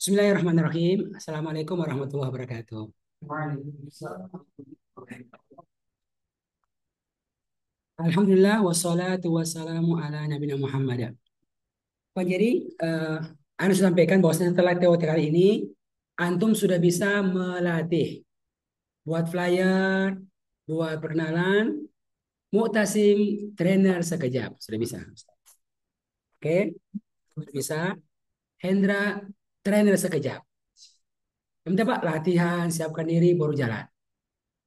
Bismillahirrahmanirrahim. Assalamualaikum warahmatullahi wabarakatuh. Alhamdulillah wassalatu wassalamu ala nabiyina Muhammad. Pak, jadi eh, Anda sudah sampaikan bahwa setelah TOT kali ini, Antum sudah bisa melatih buat flyer, buat perkenalan, Mu'tasim trainer sekejap. Sudah bisa. Oke, sudah bisa. Hendra trainer sekejap. Yang penting Pak, latihan, siapkan diri, baru jalan.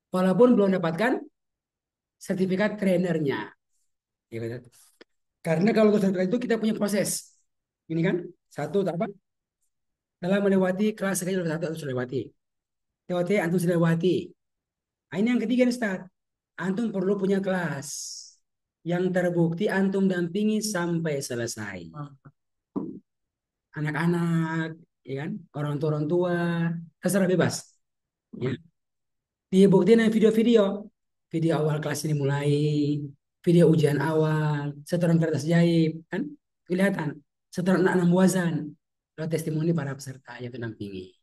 Walaupun belum dapatkan sertifikat trainernya. Ya, kan? Karena kalau untuk sertifikat itu kita punya proses. Ini kan, satu apa? Dalam melewati kelas sekali satu harus lewati. TOT antum sudah lewati. Nah, ini yang ketiga nih, Ustaz. Antum perlu punya kelas yang terbukti antum dampingi sampai selesai. Anak-anak, ya kan, orang tua, terserah bebas. Ya. Dibuktiin dengan video-video. Video awal kelas ini mulai, video ujian awal, setoran kertas jahit, kan? Kelihatan. Setoran 6 wazan. Lalu testimoni para peserta yang mendampingi.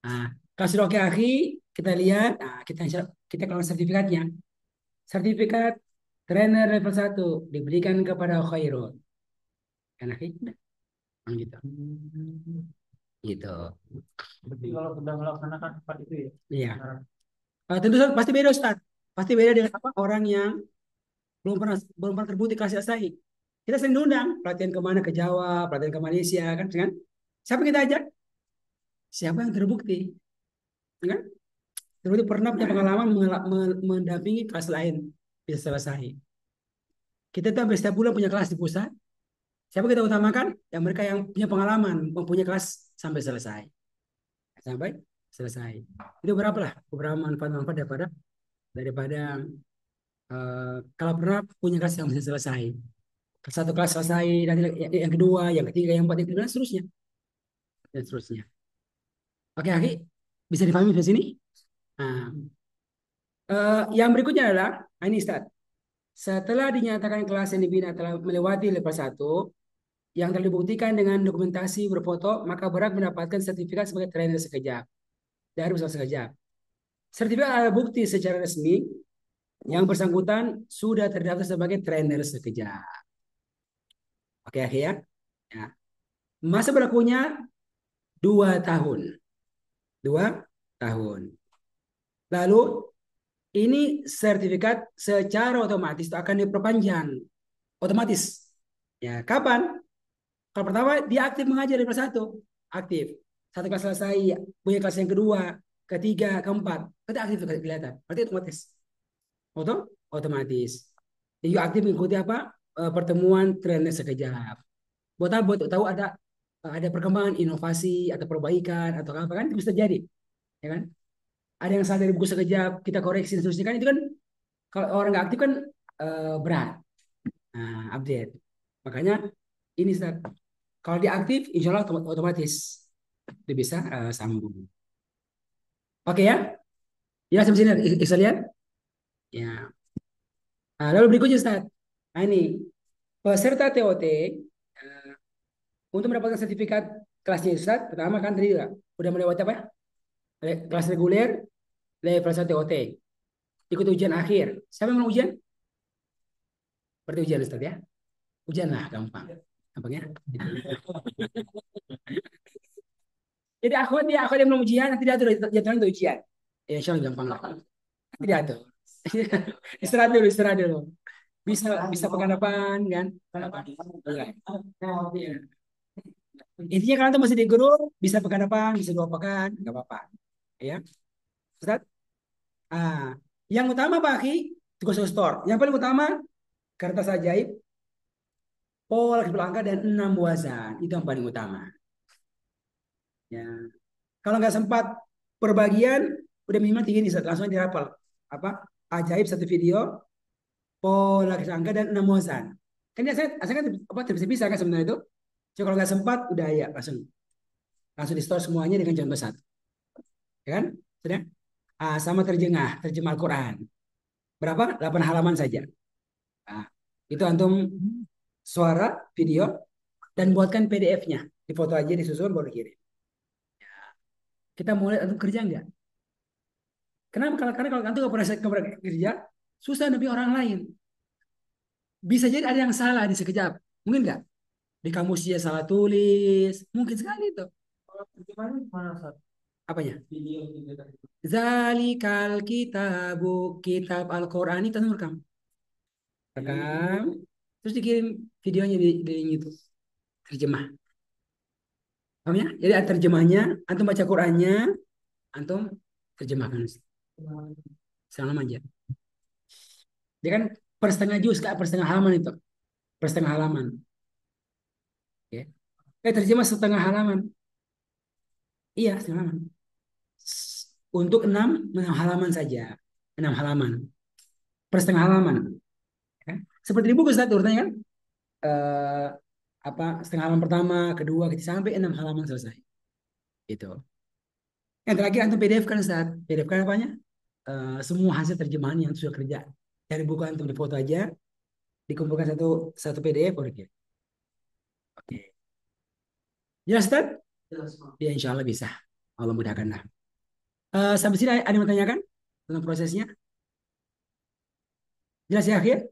Nah, kalau sudah oke akhi, kita lihat, nah, kita keluar sertifikatnya. Sertifikat trainer level 1 diberikan kepada Khairul. Kan akhi? Nah, gitu. Gitu. Berarti kalau sudah melaksanakan empat itu ya. Iya. Tentu saja pasti beda Ustaz. Pasti beda dengan apa orang yang belum pernah terbukti kelas selesai. Kita sering diundang pelatihan kemana, ke Jawa, pelatihan ke Malaysia, kan? Siapa kita ajak? Siapa yang terbukti, kan? Terbukti pernah punya pengalaman mendampingi kelas lain bisa selesai. Kita tuh hampir setiap bulan punya kelas di pusat. Siapa kita utamakan? Yang mereka yang punya pengalaman mempunyai kelas sampai selesai, sampai selesai. Itu berapa lah beberapa manfaat-manfaat daripada kalau pernah punya kelas yang bisa selesai. Satu kelas selesai, nanti yang kedua, yang ketiga, yang keempat, yang kelima, seterusnya. Dan seterusnya. Oke, Aki, bisa dipahami di sini? Nah, yang berikutnya adalah, nah ini Ustaz. Setelah dinyatakan kelas yang dibina telah melewati level 1, yang telah dibuktikan dengan dokumentasi berfoto, maka berhak mendapatkan sertifikat sebagai trainer sekejap. Dari usaha sekejap. Sertifikat adalah bukti secara resmi yang bersangkutan sudah terdaftar sebagai trainer sekejap. Oke, Aki ya. Ya. Masa berlakunya 2 tahun. 2 tahun. Lalu ini sertifikat secara otomatis itu akan diperpanjang. Otomatis. Ya, kapan? Kalau pertama dia aktif mengajar di kelas 1. Aktif. Satu kelas selesai, punya kelas yang kedua, ketiga, keempat. Berarti aktif kelihatan. Berarti otomatis. Otomatis. Dia juga aktif mengikuti apa? Pertemuan trainer sekejap. Buat apa? Buat tahu ada perkembangan inovasi atau perbaikan atau apa kan itu bisa jadi, ya kan? Ada yang salah dari buku sekejap, kita koreksi dan seterusnya kan itu kan kalau orang nggak aktif kan berat. Nah, update. Makanya ini Ustaz, kalau dia aktif, insya Allah otomatis dia bisa sambung. Oke ya, ya sampai sini bisa lihat. Ya. Nah, lalu berikutnya Ustaz. Nah ini peserta TOT untuk mendapatkan sertifikat kelasnya Ustaz, pertama kan tadi udah melewati apa ya? Kelas reguler, level 1 TOT. Ikut ujian akhir. Siapa yang mau ujian? Berarti ujian Ustaz ya. Ujian lah, gampang. Gampang ya. Jadi aku dia belum ujian, nanti diatur jadwalnya untuk ujian. Ya, insya Allah gampang lah. Nanti diatur. Istirahat dulu. Bisa bisa pekan depan kan? Iya. Iya. Intinya kalian tuh masih di grup, bisa pekan depan, bisa 2 pekan, nggak apa-apa. Ya, Ustaz. Ah, yang utama Pak Aki, tugas store. Yang paling utama kertas ajaib, pola angka dan 6 wazan. Itu yang paling utama. Ya. Kalau nggak sempat perbagian, udah minimal 3 nih, langsung dirapal. Apa? Ajaib satu video, pola angka dan 6 wazan. Kan ya saya kan apa terpisah-pisah kan sebenarnya itu. Cuma kalau nggak sempat, udah ya langsung langsung di store semuanya dengan contoh satu. Ya kan? Sudah? Sama terjemah Al-Quran. Berapa? 8 halaman saja. Nah, itu antum suara, video, dan buatkan PDF-nya. Di foto aja, disusun, baru kirim. Kita mau lihat antum kerja nggak? Kenapa? Karena kalau antum nggak pernah kerja, susah nabi orang lain. Bisa jadi ada yang salah di sekejap. Mungkin nggak? Di kamusnya salah tulis. Mungkin sekali itu. Kalau terjemahannya gimana Ustaz? Apanya? Video gitu tadi. Zalikal kitabu, kitab Al-Quran itu antum rekam. Rekam. Terus dikirim videonya di YouTube. Terjemah. Paham ya? Jadi ada terjemahnya, antum baca Qurannya, antum terjemahkan. Sama aja. Dia kan per setengah juz, Kak, per setengah halaman itu. Per setengah halaman. Ya. Terjemah setengah halaman. Iya, setengah halaman. Untuk enam halaman saja. 6 halaman. Per setengah halaman. Ya. Seperti di buku, Ustaz, urutannya kan? Eh, apa setengah halaman pertama, kedua, ketiga, sampai 6 halaman selesai. Itu. Yang terakhir antum PDF kan, Ustaz. PDF kan apanya? Semua hasil terjemahan yang sudah kerja. Dari buku antum di foto aja, dikumpulkan satu satu PDF, oke. Oke. Jelas, Ustaz? Jelas, Bang. Ya, insya Allah bisa. Allah mudahkan lah. Sampai sini ada yang mau tanyakan tentang prosesnya? Jelas ya, akhir?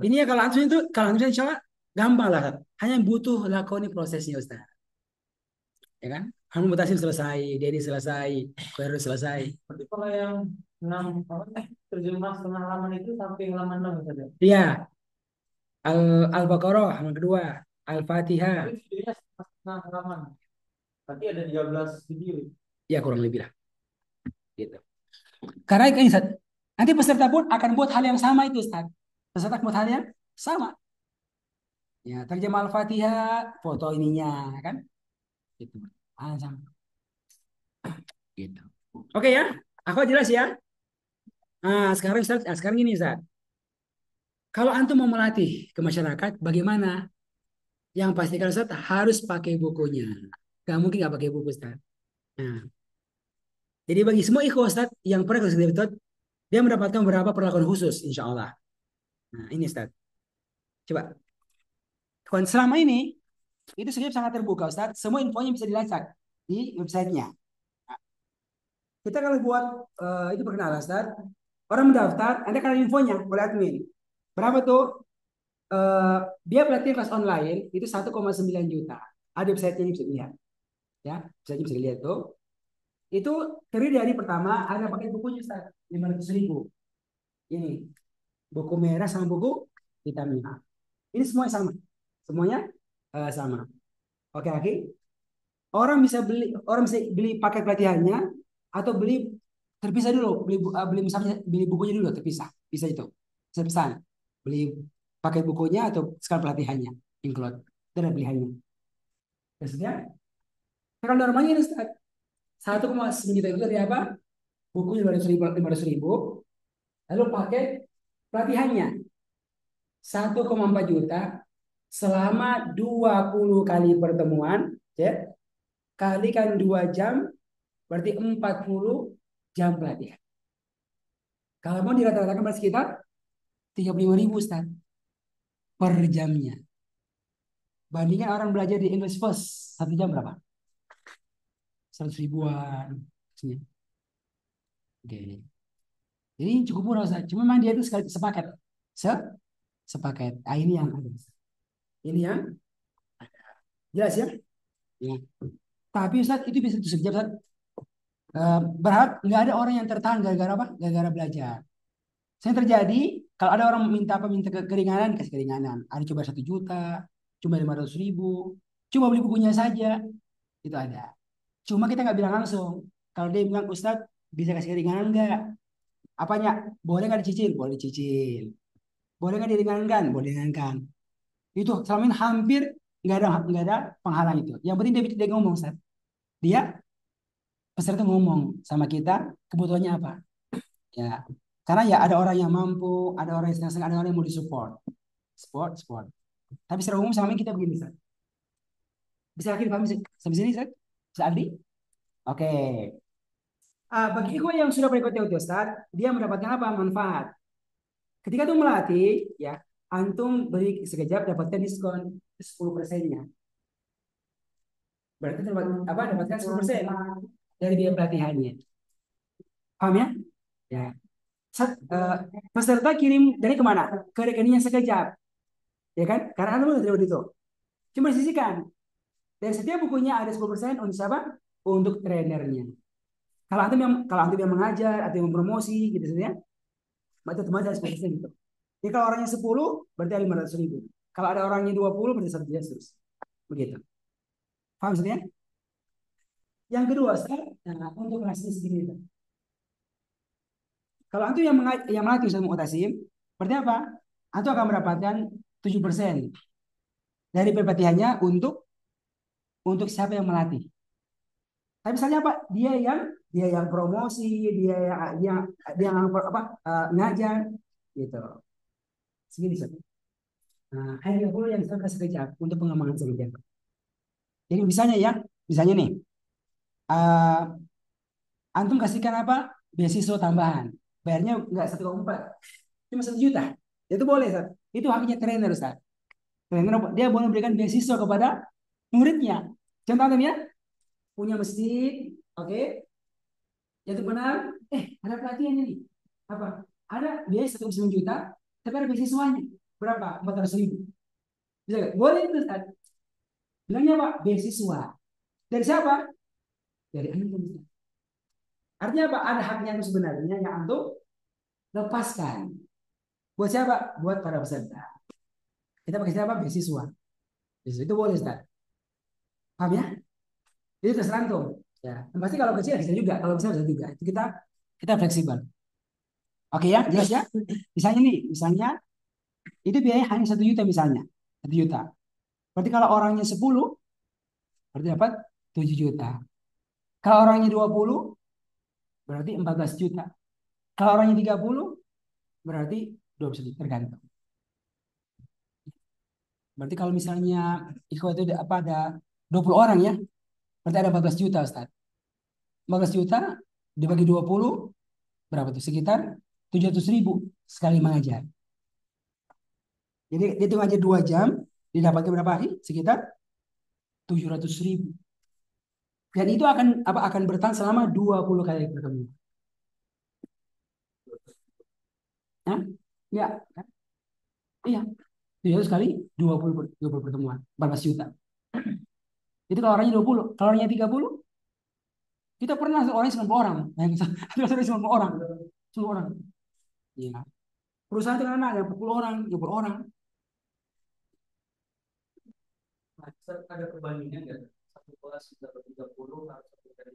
Ini ya kalau antum insya Allah gampang lah. Hanya butuh lakoni prosesnya, Ustaz. Ya kan? Kamu mutasim selesai, Dedi selesai, Khairul selesai. Berarti kalau yang 6 apa terjemah setengah halaman itu sampai halaman 6 saja. Iya, Al-Baqarah halaman kedua, Al-Fatihah. Tapi videonya setengah halaman. Berarti ada 13 video. Ya kurang lebih lah. Gitu. Karena ini, Ustaz, nanti peserta pun akan buat hal yang sama itu, Ustaz. Peserta buat hal yang sama. Ya, terjemah Al-Fatihah, foto ininya, kan? Gitu. Hal yang sama. Gitu. Oke ya, aku jelas ya. Nah, sekarang Ustaz, sekarang ini, Ustaz. Kalau antum mau melatih ke masyarakat, bagaimana? Yang pastikan Ustaz harus pakai bukunya. Gak mungkin gak pakai buku, Ustaz. Nah, jadi bagi semua ikhwan Ustaz yang pernah ke Ustaz, dia mendapatkan beberapa perlakuan khusus, insya Allah. Nah, ini Ustaz. Coba. Kawan selama ini, itu sebenarnya sangat terbuka, Ustaz. Semua infonya bisa dilacak di websitenya. Nah, kita kalau buat itu perkenalan, Ustaz. Orang mendaftar, Anda kan infonya oleh admin. Berapa tuh? Dia pelatihan kelas online itu 1,9 juta. Ada websitenya bisa dilihat. Ya, websitenya bisa dilihat tuh. Itu terdiri dari pertama ada pakai bukunya Ustaz, 500.000. Ini buku merah sama buku hitamnya. Ini semuanya sama. Semuanya sama. Oke, oke. Orang bisa beli paket pelatihannya atau beli terpisah dulu, beli misalnya beli bukunya dulu terpisah. Bisa itu. Saya pesan. Beli paket bukunya atau sekali pelatihannya include. Itu ada pilihannya. Maksudnya, kalau normalnya ini Ustaz, 1,9 juta itu dari apa? Bukunya 500.000, lalu paket pelatihannya 1,4 juta selama 20 kali pertemuan, ya, kalikan 2 jam, berarti 40 jam pelatihan. Kalau mau dirata-ratakan berarti sekitar 35.000 Ustaz per jamnya. Bandingkan orang belajar di English First, 1 jam berapa? 100 ribuan. Oke. Jadi cukup murah Ustaz. Cuma memang dia itu sepaket. Se sepaket. Ah, ini yang ada. Ini yang jelas ya? Ya. Tapi Ustaz itu bisa itu sekejap Ustaz. Berharap nggak ada orang yang tertahan gara-gara apa? Gara-gara belajar. Saya terjadi kalau ada orang minta apa minta keringanan kasih keringanan. Ada coba 1 juta, cuma 500.000, cuma beli bukunya saja itu ada. Cuma kita nggak bilang langsung. Kalau dia bilang Ustadz bisa kasih keringanan nggak? Apanya? Boleh nggak dicicil? Boleh dicicil. Boleh nggak diringankan? Boleh diringankan. Itu selama ini hampir nggak ada penghalang itu. Yang penting dia ngomong Ustadz. Dia peserta ngomong sama kita kebutuhannya apa? Ya, karena ya ada orang yang mampu, ada orang yang senang, ada orang yang mau disupport. Sport. Tapi secara umum sama kita begini, Ustaz. Bisa akhir paham sampai sini, Ustaz? Bisa Aldi? Oke. Bagi ikhwan yang sudah berikut ya Ustaz, dia mendapatkan apa? Manfaat. Ketika tuh melatih, ya, antum beri sekejap dapatkan diskon 10%-nya. Berarti dapat apa? Dapatkan 10%. dari biaya pelatihannya. Paham ya? Ya. Peserta kirim dari kemana? Ke rekeningnya sekejap, ya kan? Karena anda belum terima itu. Cuma sisihkan. Dari setiap bukunya ada 10% untuk siapa? Untuk trainernya. Kalau antum yang mengajar atau yang mempromosi gitu ya, maka teman ada 10% gitu. Jadi kalau orangnya 10 berarti ada 500.000. Kalau ada orangnya 20 berarti 1 juta. Begitu. Paham maksudnya? Yang kedua, nah, untuk kelasnya sendiri. Kalau antum yang melatih Ustaz Mu'tasim, berarti apa? Antum akan mendapatkan 7% dari pelatihannya untuk siapa yang melatih. Tapi misalnya apa? Dia yang promosi, dia dia yang apa? Ngajar gitu. Segini Ustaz. Nah, hanya dulu yang saya kasih kejap untuk pengembangan sekejap. Jadi misalnya nih, uh, antum kasihkan apa? Beasiswa tambahan. Bayarnya nggak 1,4, cuma 1 juta. Itu boleh, Ustaz. Itu haknya trainer, Ustaz. Trainer dia boleh memberikan beasiswa kepada muridnya. Contohnya ya, punya masjid, oke, itu benar. Ada pelatihan ini. Apa? Ada biaya 1,9 juta, tapi ada beasiswanya. Berapa? 400.000. Bisa nggak? Boleh itu, Ustaz. Bilangnya apa? Beasiswa. Dari siapa? Dari antum. Artinya apa? Ada haknya itu sebenarnya yang antum lepaskan. Buat siapa? Buat para peserta. Kita pakai siapa? Beasiswa. Beasiswa itu boleh, Ustaz. Paham ya? Itu terserah antum. Ya, pasti kalau kecil bisa juga, kalau besar bisa juga. Itu kita fleksibel. Oke ya, jelas ya. Misalnya itu biaya hanya 1 juta misalnya, 1 juta. Berarti kalau orangnya 10, berarti dapat 7 juta. Kalau orangnya 20, berarti 14 juta. Kalau orangnya 30, berarti 21 juta, tergantung. Berarti kalau misalnya ikhwah itu ada 20 orang ya, berarti ada 14 juta Ustaz. 14 juta dibagi 20, berapa tuh? Sekitar 700.000 sekali mengajar. Jadi hitung aja 2 jam, didapatkan berapa hari? Sekitar 700.000. Dan itu akan bertahan selama 20 kali pertemuan. Hah? Ya, kan? Iya. 700 kali 20 pertemuan, 14 juta. Itu kalau orangnya 20, kalau orangnya 30, kita pernah orangnya 90 orang. Ada 90 orang. 10 orang. Iya. Perusahaan itu kan ada 40 orang, 20 orang. Ada perbandingan nggak? Satu kelas dapat 30 atau satu dari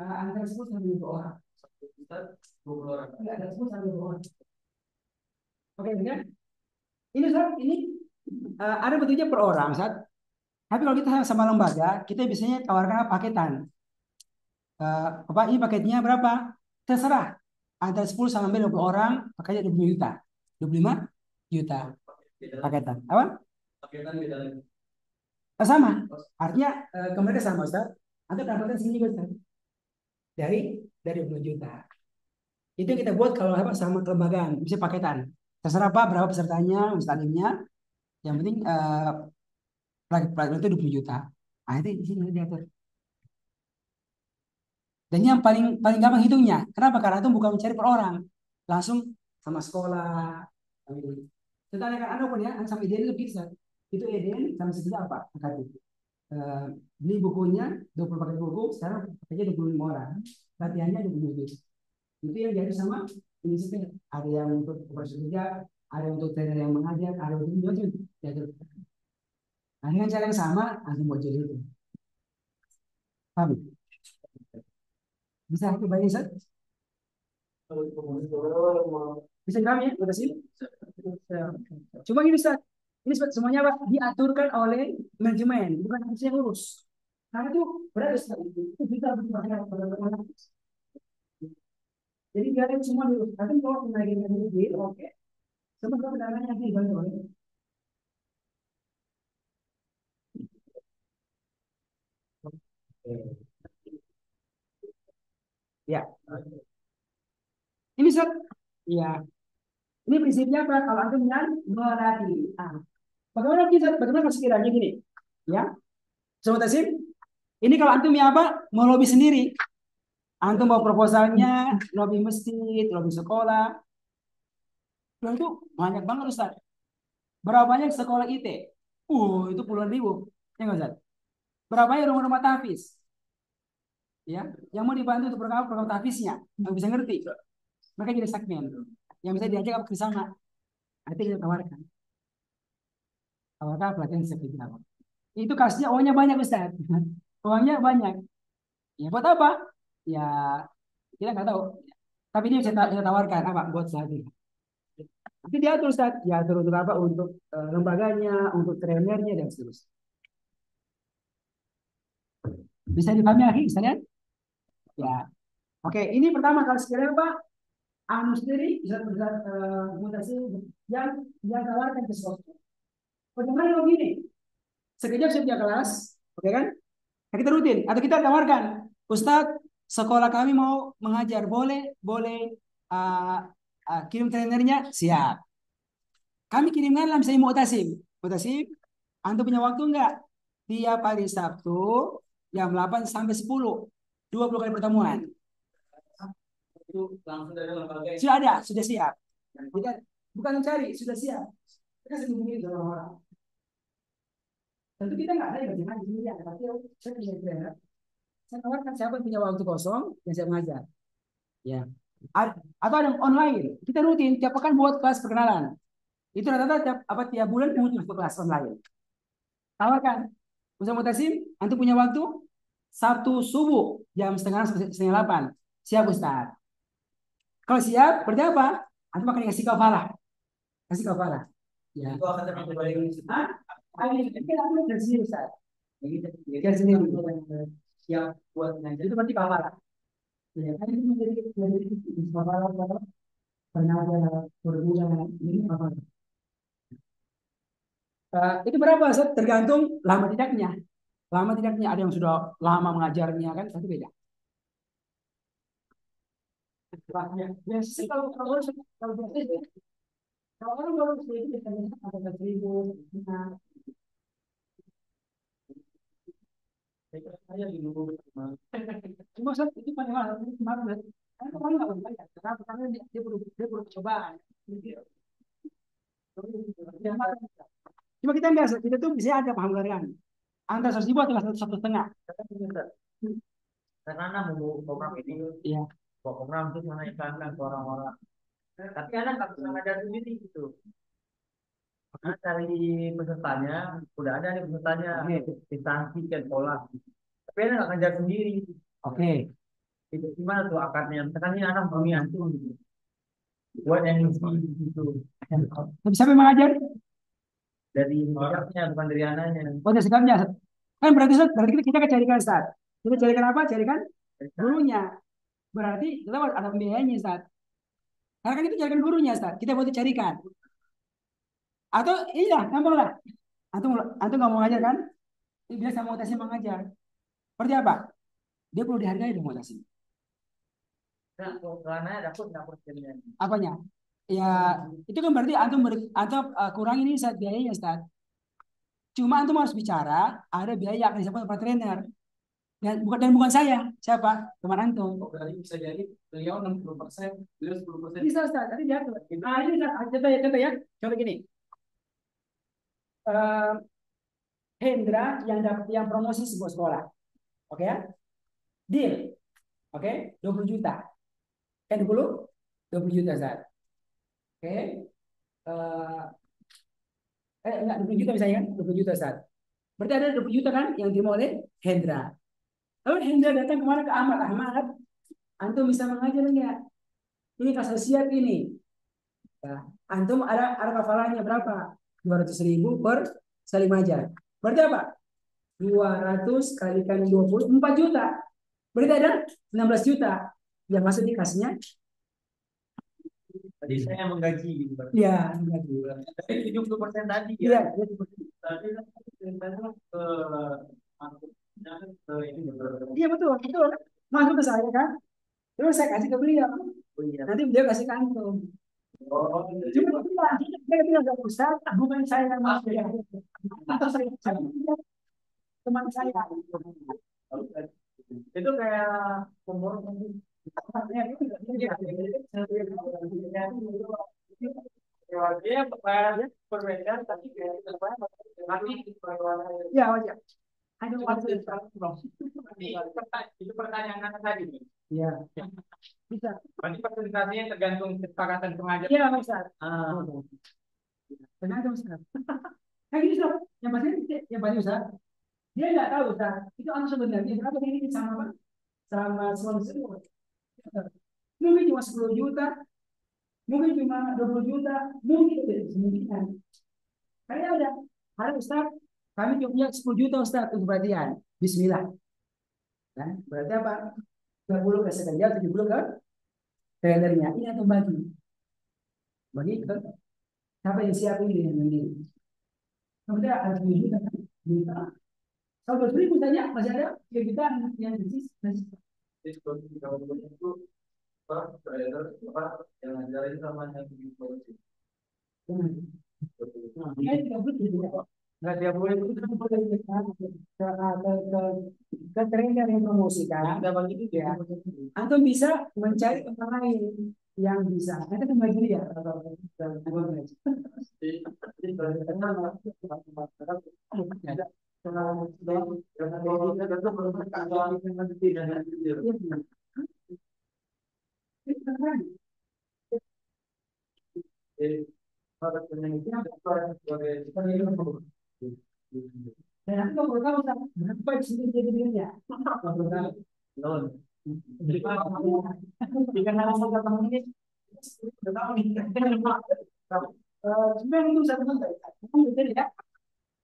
Antara 10 sampai 20 orang. 1 juta 20 orang. Enggak, ada 10 sampai 20 orang. Oke, kan? Ini ada bentuknya per orang, Ustaz. Tapi kalau kita sama lembaga, kita biasanya tawarkan paketan. Apa ini paketnya berapa? Terserah. Antara 10 sampai 20 orang, paketnya 20 juta. 25 juta paketan. Apa? Paketan beda lagi. Sama. Artinya kemarin sama, Ustaz. Anda dapatkan segini juga, Ustaz. Dari 20 juta. Itu kita buat kalau apa sama kelembagaan, bisa paketan. Terserah Pak berapa pesertanya, ustadimnya. Yang penting pelajaran itu 20 juta. Nah, itu di sini diatur. Dan yang paling paling gampang hitungnya. Kenapa? Karena itu bukan mencari per orang. Langsung sama sekolah. Tentang kan Anda pun ya, sama IDN itu bisa. Itu IDN sama sejuta apa? Angkat itu. Beli bukunya 20 paket buku, sekarang paketnya 25 orang. Latihannya 20 juta. Itu yang diatur sama ini sih. Ada yang untuk operasi kerja, ada untuk trainer yang mengajar, ada untuk macam diatur. Nah, dengan cara yang sama, langsung buat jadi itu. Paham? Bisa aku bayar Ustaz? Bisa kami ya, udah sini. Cuma ini Ustaz, ini semuanya Pak diaturkan oleh manajemen, bukan aku yang urus. Karena itu berat Ustaz, itu bisa berbanyak. Jadi biarin semua dulu. Tapi kalau kenaikan dulu, oke. Sementara pendananya nanti dibantu oleh. Ya, ini Ustaz. Ya, ini prinsipnya apa? Kalau antum yang melatih. Bagaimana kita? Bagaimana sekiranya gini? Ya, sobat Tasim. Ini kalau antum ya apa? Mau lobby sendiri. Antum bawa proposalnya, lobby masjid, lobby sekolah. Dan itu banyak banget Ustaz. Berapa banyak sekolah IT? Itu puluhan ribu. Ya nggak Ustaz? Berapa banyak rumah-rumah tahfiz? Ya, yang mau dibantu untuk program tahfiznya, yang bisa ngerti. Mereka jadi segmen. Yang bisa diajak ke sana. Nanti kita tawarkan. Tawarkan pelatihan seperti apa. Itu kasihnya uangnya banyak Ustaz. Uangnya banyak. Ya buat apa? Ya kita nggak tahu. Tapi dia bisa tawarkan apa buat saat ini. Tapi dia atur Ustaz. Ya atur untuk apa? Untuk lembaganya, untuk trainernya dan seterusnya. Bisa dipahami lagi misalnya? Ya. Oke, ini pertama kali sekiranya Pak, anu sendiri bisa mutasi yang tawarkan ke sesuatu. Bagaimana kalau gini? Sekejap setiap kelas, oke kan? Nah, kita rutin atau kita tawarkan, Ustadz, sekolah kami mau mengajar, boleh, boleh kirim trainernya, siap. Kami kirimkan dalam saya Mu'tasim. Mu'tasim, antum punya waktu enggak? Tiap hari Sabtu jam 8 sampai 10, 20 kali pertemuan. Itu langsung dari lembaga yang Sudah ada, sudah siap. Kita bukan mencari, sudah siap. Kita sendiri dengan orang. Tentu kita nggak ada yang bagaimana di sini ya, tapi saya punya trainer. Saya tawarkan siapa yang punya waktu kosong yang saya mengajar. Ya. Atau ada yang online. Kita rutin tiap pekan buat kelas perkenalan. Itu rata-rata tiap bulan muncul kelas online. Tawarkan. Ustaz Mutasim, antum punya waktu Sabtu subuh jam setengah 8. Siap Ustaz. Kalau siap, berarti apa? Antum akan dikasih kafalah. Kasih kafalah. Ya. itu akan termasuk balik Ah, ini aku dari sini Ustaz. Dari sini siap buat ngajar. itu berarti kafalah. Ya, kan itu menjadi kafalah pernah ada perbulan ini apa? Itu berapa Ustaz? Tergantung lama tidaknya. Lama tidaknya ada yang sudah lama mengajarnya kan satu beda. Ya, biasanya kalau biasanya kalau orang baru sedikit biasanya ada 1.000, nah, Saya dulu cuma Ustaz itu paling mahal, kemarin kan kemarin nggak banyak, karena dia perlu cobaan. Cuma kita biasa, kita tuh bisa ada paham garian. Antara 100.000 atau 1,5 juta. karena anak mau program ini, Iya. program itu mana iklankan ke orang-orang. Tapi anak nggak bisa ngajar sendiri gitu. Nah, cari pesertanya, udah ada nih pesertanya, instansi kan sekolah. Tapi anak nggak ngajar sendiri. Oke. Itu gimana tuh akarnya? Misalkan ini anak mau antum gitu. Buat yang ngisi gitu. Tapi siapa yang mengajar? Dari sikapnya bukan dari anaknya. Oh, dari sikapnya. Kan berarti kita carikan Ustaz. Kita carikan apa? Carikan gurunya. Berarti kita harus ada pembiayanya Ustaz. Karena kan kita carikan gurunya Ustaz. Kita butuh carikan. Atau iya, gampang lah. Antum antum nggak mau ngajar kan? Ini biasa mau tes mengajar. Berarti apa? Dia perlu dihargai dong mau tes. Nah, kalau anaknya dapur jadinya. Apanya? Ya, itu kan berarti antum kurang ini Ustaz biayanya Ustaz. Cuma antum harus bicara, ada biaya yang akan disebut para trainer. Dan bukan saya, siapa? Teman antum. Oh, berarti bisa jadi beliau 60%, beliau 10%. Bisa Ustaz, tadi diatur. Ini Ustaz, contoh ya. Contoh gini. Eh, Hendra yang promosi sebuah sekolah. Oke ya? Deal. Oke, 20 juta. Kan 20 juta Ustaz. Oke. Enggak 20 juta misalnya kan? 20 juta Ustaz. Berarti ada 20 juta kan yang diterima oleh Hendra. Lalu Hendra datang kemana ke Ahmad. Ahmad, antum bisa mengajar enggak? Ini kasih siap ini. Ya. Antum ada kafalannya berapa? 200.000 per sekali mengajar. Berarti apa? 200 kalikan 20, 4 juta. Berarti ada 16 juta. Yang masuk dikasihnya. Tadi saya menggaji gitu. Iya, Tapi 70% tadi iya. ya. Tadi kan perintahnya ke Iya betul, betul. Masuk ke saya kan. Terus saya kasih ke beliau. oh iya. Nanti beliau kasih ke antum. Oh, Cuma dia bilang gak usah, bukan saya yang masuk ya. Atau saya teman saya. Itu kayak umur dia bayarnya berbeda tapi kayak nanti Ya, wajar. ada waktu itu pertanyaan anak tadi. Ya, bisa. Berarti presentasinya tergantung kesepakatan pengajar. Iya, Ustaz. Tergantung Ustaz. Kayak gini Ustaz, yang pasti Ustaz, dia nggak tahu Ustaz, itu anu sebenarnya berapa ini sama apa? Sama suami semua. Mungkin cuma 10 juta, mungkin cuma 20 juta, mungkin tidak kemungkinan. Karena ada, hari Ustaz, kami punya 10 juta Ustaz untuk pelatihan. Bismillah. Kan? Berarti apa? 30 ke sekalian, 70 ke trainernya. Ini atau bagi. Bagi ke siapa yang siap ini dengan mandiri. Kemudian ada 10 juta kan? Juta. Kalau 20 ribu saja masih ada 3 juta yang masih. Jadi kalau itu apa yang ngajarin sama yang di polisi. Ini 30 ribu. Nggak tiap bulan itu kan boleh ke trainer yang promosikan. Ada bagi itu ya. Atau bisa mencari orang lain yang bisa. Nanti kan bagi dia. Dan aku nggak perlu tahu berapa di sini jadi dirinya. Nggak perlu tahu. Jadi jika hal yang datang ini, sudah tahu nih. Sebenarnya itu satu hal. Kamu betul ya.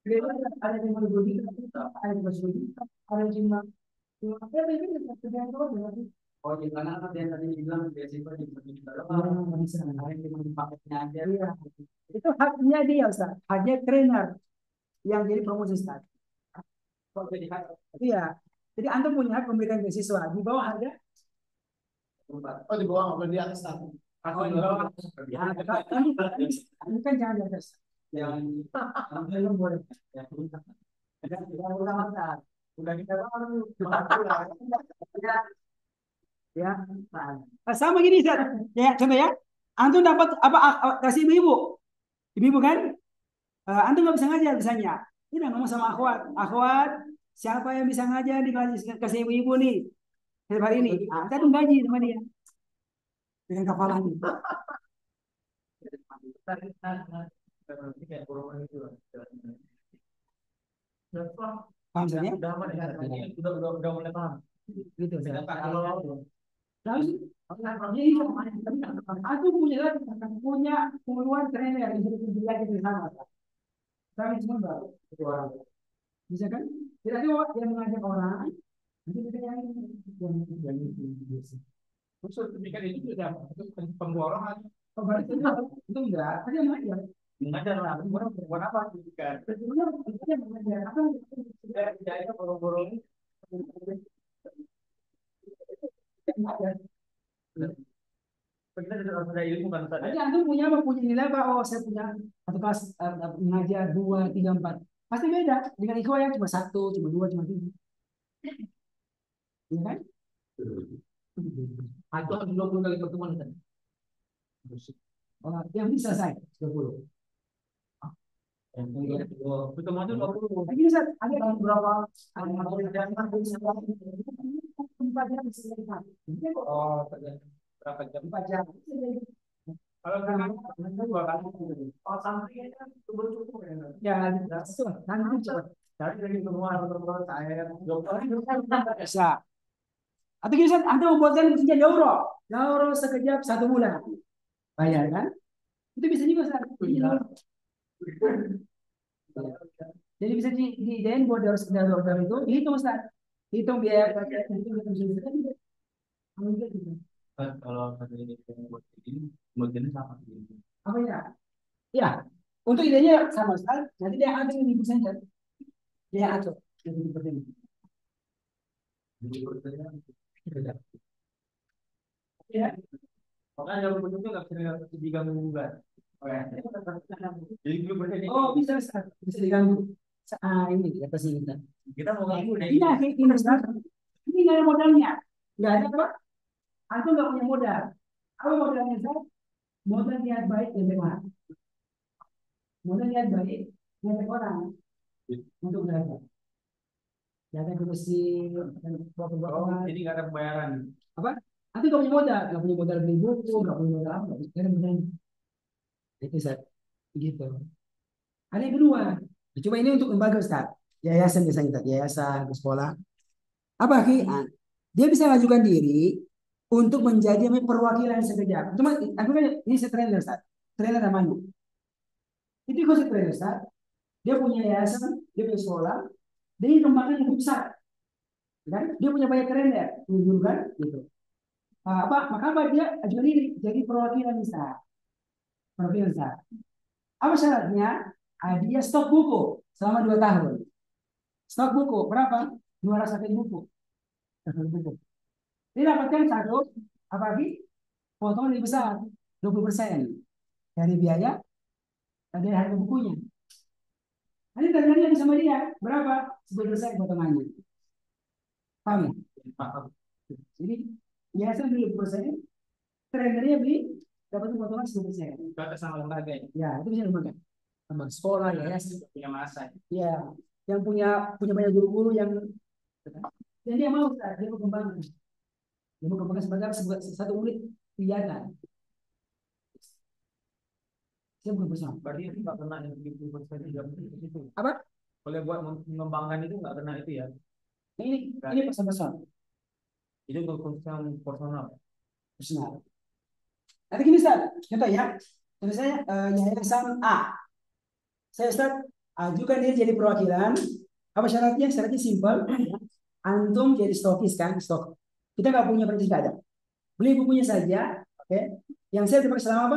Ada yang mau juta, ada yang mau juta, ada yang cuma apa ini tergantung dengan. Oh, di mana ada yang tadi bilang beasiswa di kita. Bisa, ada yang cuma dipakainya aja. Iya. Itu haknya dia, Ustaz. Haknya trainer yang jadi promosi Ustaz. Oh, jadi hak. Iya. Jadi antum punya hak memberikan beasiswa di bawah harga. Oh, di bawah nggak di atas satu. Oh, di bawah. Ya, ini kan jangan di atas. Yang belum boleh. Ya, udah kita ya. Sama gini Ustaz. Ya, contoh ya. Antum dapat apa kasih ibu-ibu. Ibu-ibu kan? Antum nggak bisa ngajar misalnya. Ini ngomong sama akhwat. Akhwat, siapa yang bisa ngajar di kasih ibu-ibu nih? Hari ini. Kita tuh gaji sama dia. Dengan kepalanya. Paham saja? Udah mulai paham. Gitu. Kalau aku punya puluhan trainer yang belajar di sana. Kami semua baru. Bisa kan? Tidak ada yang mengajak orang. Nanti kita yang itu. maksud demikian itu sudah pemborongan. Oh, berarti itu enggak. Ada yang mengajar. Mengajar lah, buat apa kan? Sebetulnya dia mengajar. Apa Tidak ada borong-borong. Kita sudah ilmu kan tadi. Jadi antum punya apa? Punya nilai apa? Oh, saya punya satu kelas mengajar 2, 3, 4. Pasti beda dengan ikhwan yang cuma 1, cuma 2, cuma 3. Iya kan? Itu harus 20 kali pertemuan kan? Oh, yang bisa selesai 20. Pertemuan itu 20. Lagi Ustaz, ada beberapa tempatnya bisa selesai. Oh, berapa jam? 4 jam. Kalau sekarang 2 kali. Oh, sampai kan cukup ya. Ya, itu nanti cepat. Dari semua teman-teman saya, dokter Bisa. Atau gini Ustaz, Anda membuatkan kerja dauro. Dauro sekejap 1 bulan. Bayar kan? Itu bisa juga Ustaz. Jadi bisa diidein buat dauro itu, dihitung Ustaz. Hitung biaya kalau ini buat ini, modelnya sama. apa ya? Ya, untuk idenya sama Ustaz. Nanti dia atur di saja. Dia atur. Ya. Makanya yang bentuknya nggak bisa diganggu gugat. Oh, ya. Jadi Oh, bisa Ustaz. Bisa diganggu. Ini di atas ini. Ustaz. Kita mau ganggu deh. Iya, ini Ustaz. Ini nggak ada modalnya. Nggak ada apa? Aku nggak punya modal. Apa modalnya Ustaz? Modal niat baik dan bagaimana? Modal niat baik, niat orang untuk belajar. Jaga bersih, dan Oh, buat jadi nggak ada pembayaran. apa? Nanti nggak punya modal beli buku, nggak punya modal apa, nggak ada modal. Itu Ustaz. Gitu. Ada yang kedua. Coba ini untuk lembaga Ustaz. Yayasan biasanya Ustaz. Yayasan, sekolah. Apa Ki? Ah, dia bisa mengajukan diri untuk menjadi perwakilan sekejap. Cuma aku kan ini trainer Ustaz. Trainer namanya. Itu ikut trainer Ustaz. Dia punya yayasan, dia punya sekolah, dia ini lembaga yang besar. Kan? Dia punya banyak trainer, kan? Gitu. Apa? Maka apa dia ajukan diri jadi perwakilan Ustaz. Perwakilan Ustaz. Apa syaratnya? Dia stok buku selama 2 tahun. Stok buku berapa? 200 buku. 200 buku. Dia dapatkan satu, apa lagi? Potongan lebih besar, 20% dari biaya dari harga bukunya. Nanti tergantung sama dia berapa? 10% potongannya. Paham ya? Paham. Jadi biasa beli 10%, tradernya beli dapat potongan 10%. Itu atas nama lembaga ya. Ya, itu bisa dimakan. Sama sekolah ya, Punya masa. ya, yang punya banyak guru-guru yang dia mau dia mau kembangkan. Dia mau kembangkan sebagai satu unit kegiatan. Saya belum bersama. Berarti itu nggak pernah yang begitu itu. Apa? Kalau buat mengembangkan itu nggak pernah itu ya. Ini pesan-pesan Itu untuk keputusan personal. personal. Nanti gini Ustaz, contoh ya. Contoh saya yayasan A. Saya Ustaz ajukan dia jadi perwakilan. Apa syaratnya? Syaratnya simpel. Antum jadi stokis kan, stok. Kita nggak punya persis nggak ada. Beli bukunya saja, oke. Yang saya dipakai selama apa?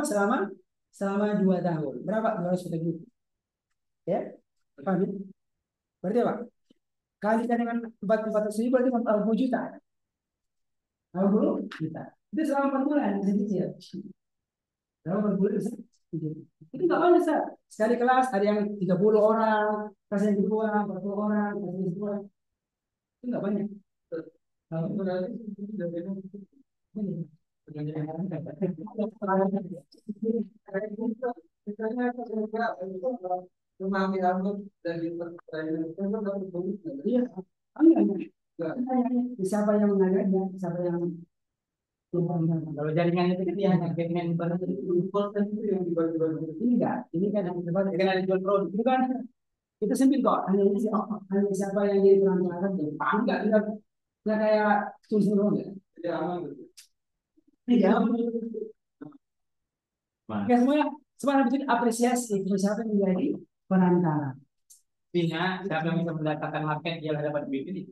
Selama 2 tahun. Berapa? 200 buku. Ya, paham ya? Berarti apa? Kalikan dengan 400 ribu berarti 40 juta. 40 juta. Itu selama 4 bulan bisa cicil. Selama 4 bulan bisa cicil. Itu nggak banyak Ustaz. Sekali kelas ada yang 30 orang, kelas yang kedua 40 orang, kelas yang kedua. Itu nggak banyak. Kalau itu berarti memahami rambut dari iya, siapa yang mengajarnya, siapa yang kalau jaringan itu kan ya jaringan ibarat itu kan itu yang dibagi-bagi ini enggak, ini kan yang dibuat kan ada jual produk itu kan itu sempit kok hanya siapa yang jadi penantang jadi paham nggak kayak tulisan enggak jadi aman gitu. Iya. Ya semua harus apresiasi siapa yang menjadi perantara. Artinya siapa yang bisa mendatangkan market dia dapat duit ini.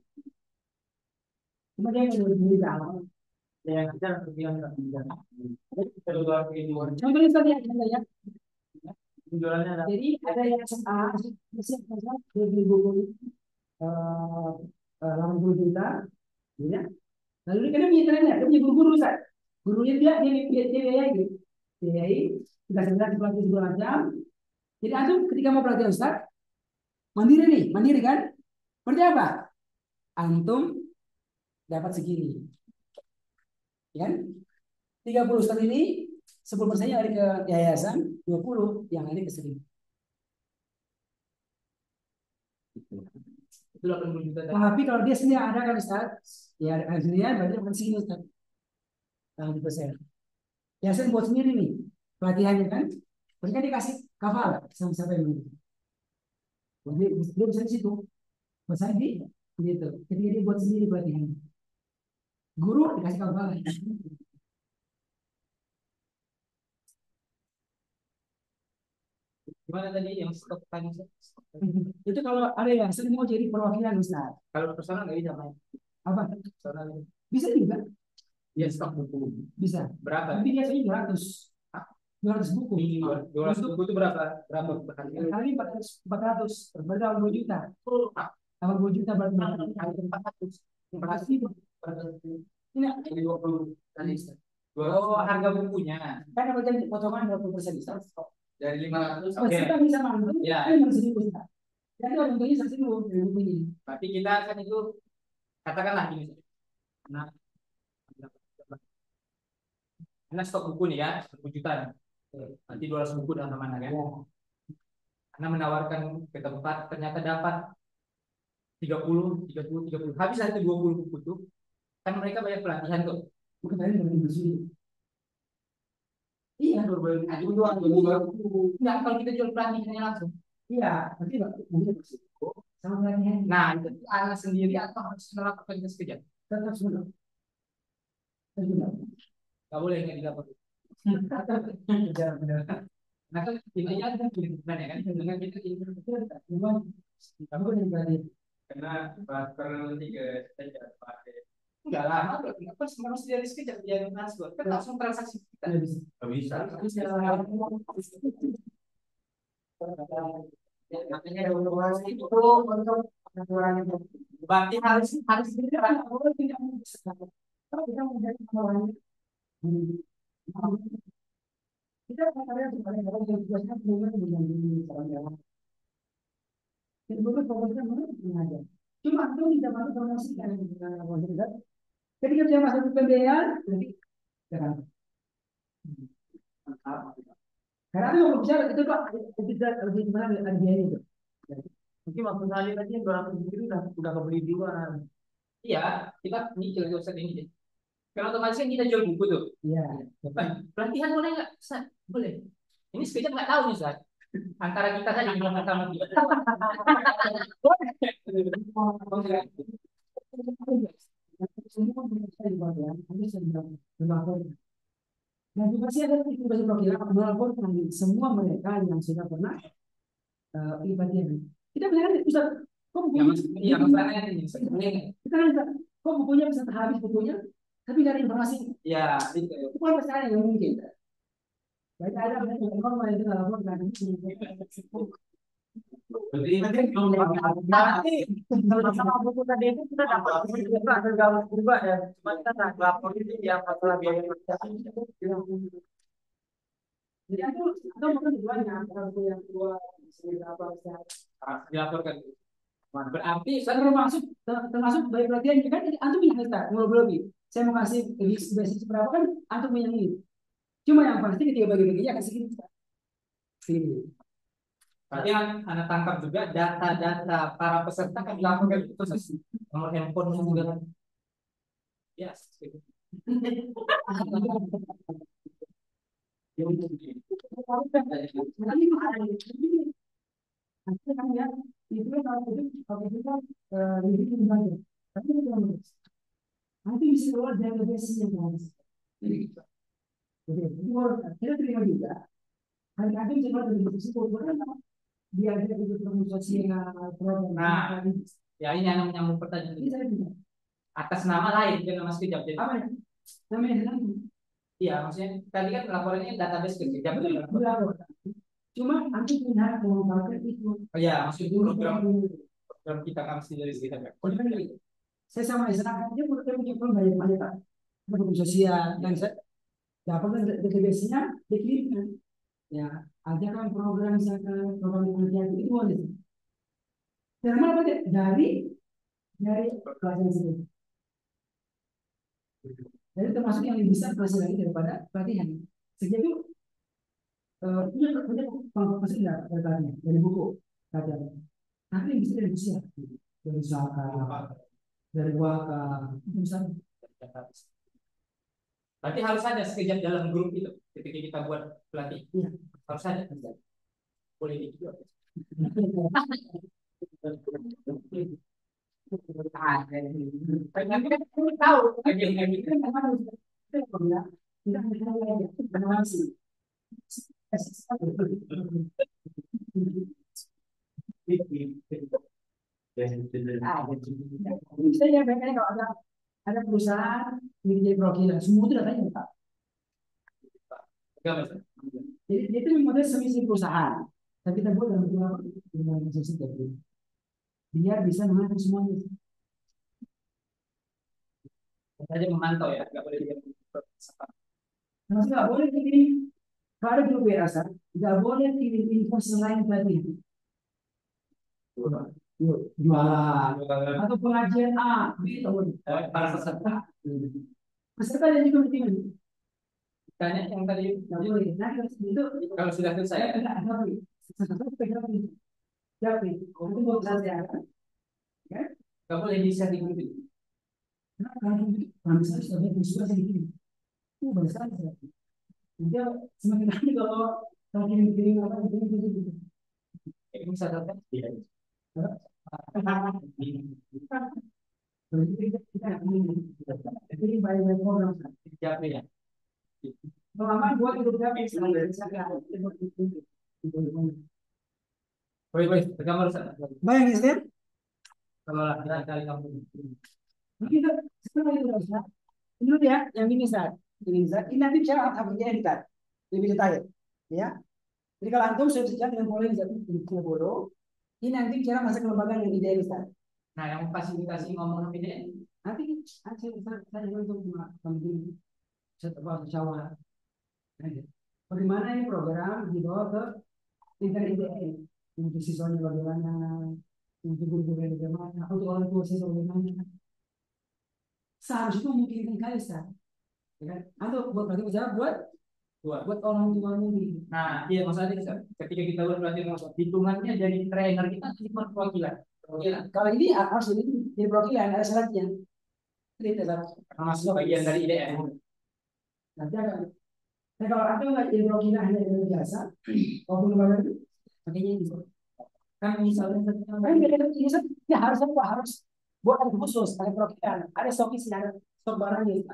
Cuma dia yang lebih dalam. Yang kita harus bilang nggak bisa. Kalau di luar Contohnya saja ya. penjualannya ada. Jadi ada yang A, dia beli buku 80 juta, ya. Lalu dia kan punya trainer, dia punya guru-guru Ustaz. Gurunya dia biayai, biayai, kita sebenarnya pelatih segala macam. Jadi antum ketika mau pelatihan Ustaz, mandiri kan? Berarti apa? Antum dapat segini, ya kan? 30 Ustaz ini 10%-nya lari ke yayasan, 20 yang lari ke sini. Itu 80 juta. Tapi kalau dia sendiri ada kan Ustaz, ya ada sendirian berarti akan segini Ustaz. 80%. Yayasan buat sendiri nih pelatihannya kan. Mereka dikasih kafal sama siapa yang ini. Jadi dia bisa di situ. Besar di gitu. Jadi dia buat sendiri pelatihannya. Guru dikasih kafal. Gimana tadi yang stok tanya? Itu kalau ada yang sering mau jadi perwakilan Ustaz. Kalau personal nggak bisa main. Apa? Personal Bisa juga. dia stok buku. Bisa. Berapa? Tapi biasanya 200 buku. Minimal 200 buku itu berapa? Berapa? Kali 400 berarti 80 juta. 80 juta berarti 400. 400 ribu. Ini 20 tadi. Oh, harga bukunya. kan dapat potongan 20% Ustaz. Dari 500. Oh, kita bisa mampu, Ya. ini harus 1.000 Ustaz. Ya, itu contohnya saksi dulu dari bukunya. Berarti kita kan itu katakanlah gini, nah, karena stok buku nih ya 10 juta nih. Nanti 200 buku dalam mana kan? Ya. Karena menawarkan ke tempat ternyata dapat 30, 30, 30. Habis itu 20 buku tuh. Kan mereka banyak pelatihan tuh. Bukan tadi dari bersih. Iya, 2000. Enggak, kalau kita jual pelatihannya langsung. Iya, nanti nanti bersih. Sama pelatihan. Nah, itu anak sendiri atau harus melakukan sekejap? Tetap sudah. Tetap. Gak boleh nggak dilakukan. Benar-benar. Nah, kan intinya kan gimana ya kan? Dengan kita ini Memang kamu kan yang berani. karena transfer nanti ke saja pakai. Enggak lama, apa harus dari sekejap dia transfer. Kan langsung transaksi kita. Tidak bisa. Nggak bisa. Bisa. Makanya ada undang itu untuk aturan itu. Berarti harus harus dijelaskan. Tidak bisa. Kalau kita mau jadi kawan, kita akan ada sebagai orang yang tugasnya benar menjadi seorang. Jadi bukan fokusnya mana mengajar. Cuma itu tidak masuk promosi kan dengan ketika dia masuk ke pembiayaan, jadi jangan. Karena itu kalau bicara itu pak tidak lebih gimana dia itu. Mungkin waktu kali tadi yang 200 ribu udah kebeli duluan. Iya, kita nyicil ke Ustaz ini. Kalau otomatis kan kita jual buku tuh. Iya. Pelatihan boleh nggak? Ustaz, boleh. Ini sekejap nggak tahu nih Ustaz. Antara kita saja bilang sama dia. Nah, juga sih ada itu bahasa perkiraan melaporkan semua mereka yang sudah pernah ibadah. Kita bilang Ustaz, kok bukunya? Yang masalahnya ini, kita kan kok bukunya bisa habis bukunya, tapi nggak ada informasi. ya, itu. Itu kan masalah yang mungkin. Baik ada yang normal itu nggak laporkan. Berarti sama buku tadi itu kita dapat juga tergabung juga ya. Cuma kita nggak lapor itu yang masalah biaya Jadi itu atau mungkin keduanya antara buku yang kedua apa dilaporkan. Berarti termasuk termasuk bayi pelatihan kan antum yang kita ngobrol lebih. Saya mau kasih basic berapa kan antum yang ini. Cuma yang pasti ketika bagi-baginya akan segini. Segini. berarti anak tangkap juga data-data para peserta kan dilaporkan itu nomor handphone juga. Yes. Nanti kan ya itu kalau kita dibikin banyak. Tapi nanti bisa keluar dari basic yang bagus. Jadi kita terima juga. Kadang-kadang coba dari basic itu biar dia ikut promosi sosial program. Nah, ya ini yang menyambung pertanyaan Ini saya juga. atas nama lain dengan Mas Kejap. Jadi, Apa ya? Namanya iya, maksudnya tadi kan laporannya database ke Kejap. betul. Cuma nanti punya hak mengembangkan itu. Oh iya, maksud program kita kami sendiri kita. Saya sama Isra dia punya banyak banyak kan. Program sosial dan saya dapatkan DTBS-nya dikirimkan. Ya, ada kan program misalkan program penelitian itu boleh. Dari mana Pak? Dari pelajaran sendiri. Jadi termasuk yang lebih besar hasil lagi daripada pelatihan. Sejak itu punya masih enggak pelatihannya dari buku pelajaran. Tapi yang bisa dari usia, dari Saka, dari Waka, itu misalnya. Berarti harus ada sekejap dalam grup itu ketika kita buat pelatih. Iya. Harus ada. Boleh dijual. Tapi kan tahu agen itu kan tidak informasi. Misalnya kalau ada perusahaan milik perwakilan, semua itu datanya Pak. Jadi itu memang semisi perusahaan. Tapi kita buat dalam bentuk organisasi tadi. Biar bisa mengatur semuanya. Saja memantau ya, nggak boleh dia. Masih nggak boleh kirim kalau ada grup WA, nggak boleh kirim info selain pelatihan. Yuk, jualan atau pengajian A, B, atau Para peserta. peserta dan juga meeting. Tanya yang tadi, Nah, itu kalau sudah selesai, ada apa nih? Sesuatu pegang nih. Siap nih. Kamu mau saya kan? kamu boleh di-share di grup itu. Nah, kalau misalnya sudah sudah saya bikin. Bahasa saya. Dia semakin lama kalau kalau kirim-kirim apa gitu. Bisa dapat? Iya. Jadi kita ini banyak program. Siapa ya? Selama buat itu berapa? Woi, woi, gambar sana. Bayangin saya, Kalau lah, kita cari kamu. kita setelah itu Ustaz, ini ya, yang ini Ustaz, ini nanti cara apa kita lebih detail, ya. Jadi kalau antum sudah sejalan dengan pola yang satu bodoh, ini nanti cara masuk ke lembaga yang ideal Ustaz. Nah, yang fasilitasi ngomong ini, Nanti saya untuk membimbing setelah musyawarah. Bagaimana ini program dibawa ke tingkat IDN untuk siswanya bagaimana, untuk guru-guru bagaimana, untuk orang tua siswa bagaimana. Seharusnya mungkin kali Ustaz. Ya kan? Atau buat berarti usaha buat dua. buat orang tua ini. Nah, iya masalahnya ketika kita buat pelatihan langsung, hitungannya dari trainer kita cuma perwakilan. Perwakilan. Kalau ini harus ini jadi perwakilan ada syaratnya. Jadi ada syarat. Karena masuk bagian dari IDM. Nanti akan. Nah, kalau ada nggak jadi perwakilan hanya dengan biasa, maupun lembaga itu, makanya ini. Kan misalnya, kan ini ya harus apa? Harus buat ada khusus, ada perwakilan, ada stokis, ada stok barangnya.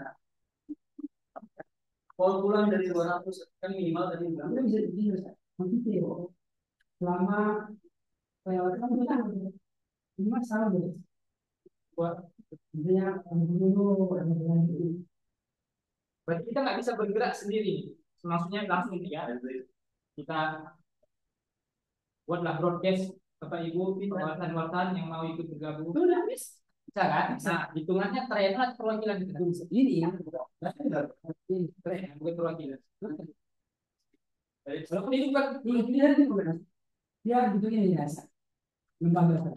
Kalau pulang dari 200 kan minimal tadi bilang. Itu bisa bisa. Nanti selama perawatan kita ini masalah deh. Buat intinya dulu Berarti kita nggak bisa bergerak sendiri. Maksudnya langsung ya. Kita buatlah broadcast Bapak Ibu, wartawan-wartawan yang mau ikut bergabung. itu udah habis. Bisa kan? Nah, hitungannya trainer atau perwakilan kita. Ini yang Trainer, bukan perwakilan. Walaupun itu kan dia bentuknya biasa. Lembaga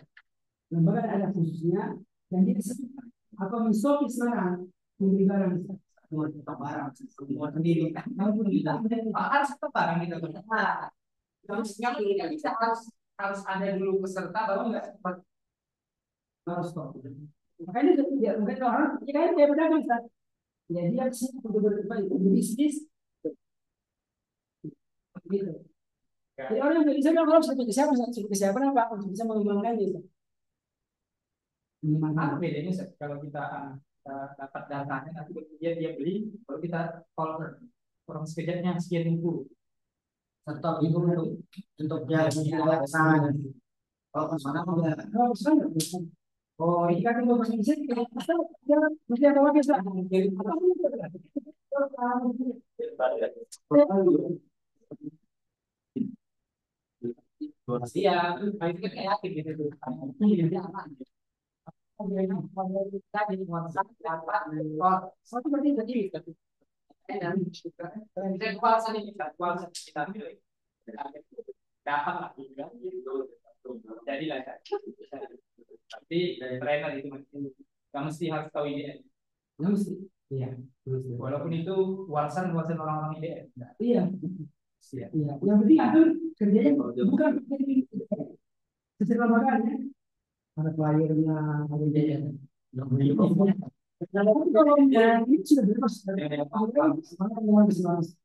lembaga ada khususnya dan dia apa menstoki sekarang membeli barang barang semua sendiri. Kalau kita harus tetap barang kita benar. Terus yang ini bisa harus ada dulu peserta baru nggak sempat harus stop. Makanya dia mungkin orang ya kan dia pedagang Ustaz. Ya dia sih untuk berbisnis gitu. Jadi orang yang bisa kan harus seperti siapa seperti siapa apa untuk bisa mengembangkan itu. apa bedanya kalau kita dapat datanya nanti kemudian dia beli baru kita call orang sekejapnya sekian ribu Atau itu untuk yang sana. Kalau ke sana udah. Oh, sana. Oh, ini kan mau masih bisa kita ya mesti ada wakil Ustaz. Jadi iya itu kan kayak yakin gitu tuh jadi apa tadi WhatsApp apa satu berarti jadi dan saya kuasa nih kuasa kita pilih dapat lah juga jadi lah tapi trainer itu nggak mesti harus tahu IDN nggak mesti. Iya. walaupun itu warisan warisan orang-orang IDN Iya. Iya. Yang penting itu kerjanya bukan secara makanya ada kliennya, ada dia. Kalau yang itu sudah bebas dari mana mau bisnis.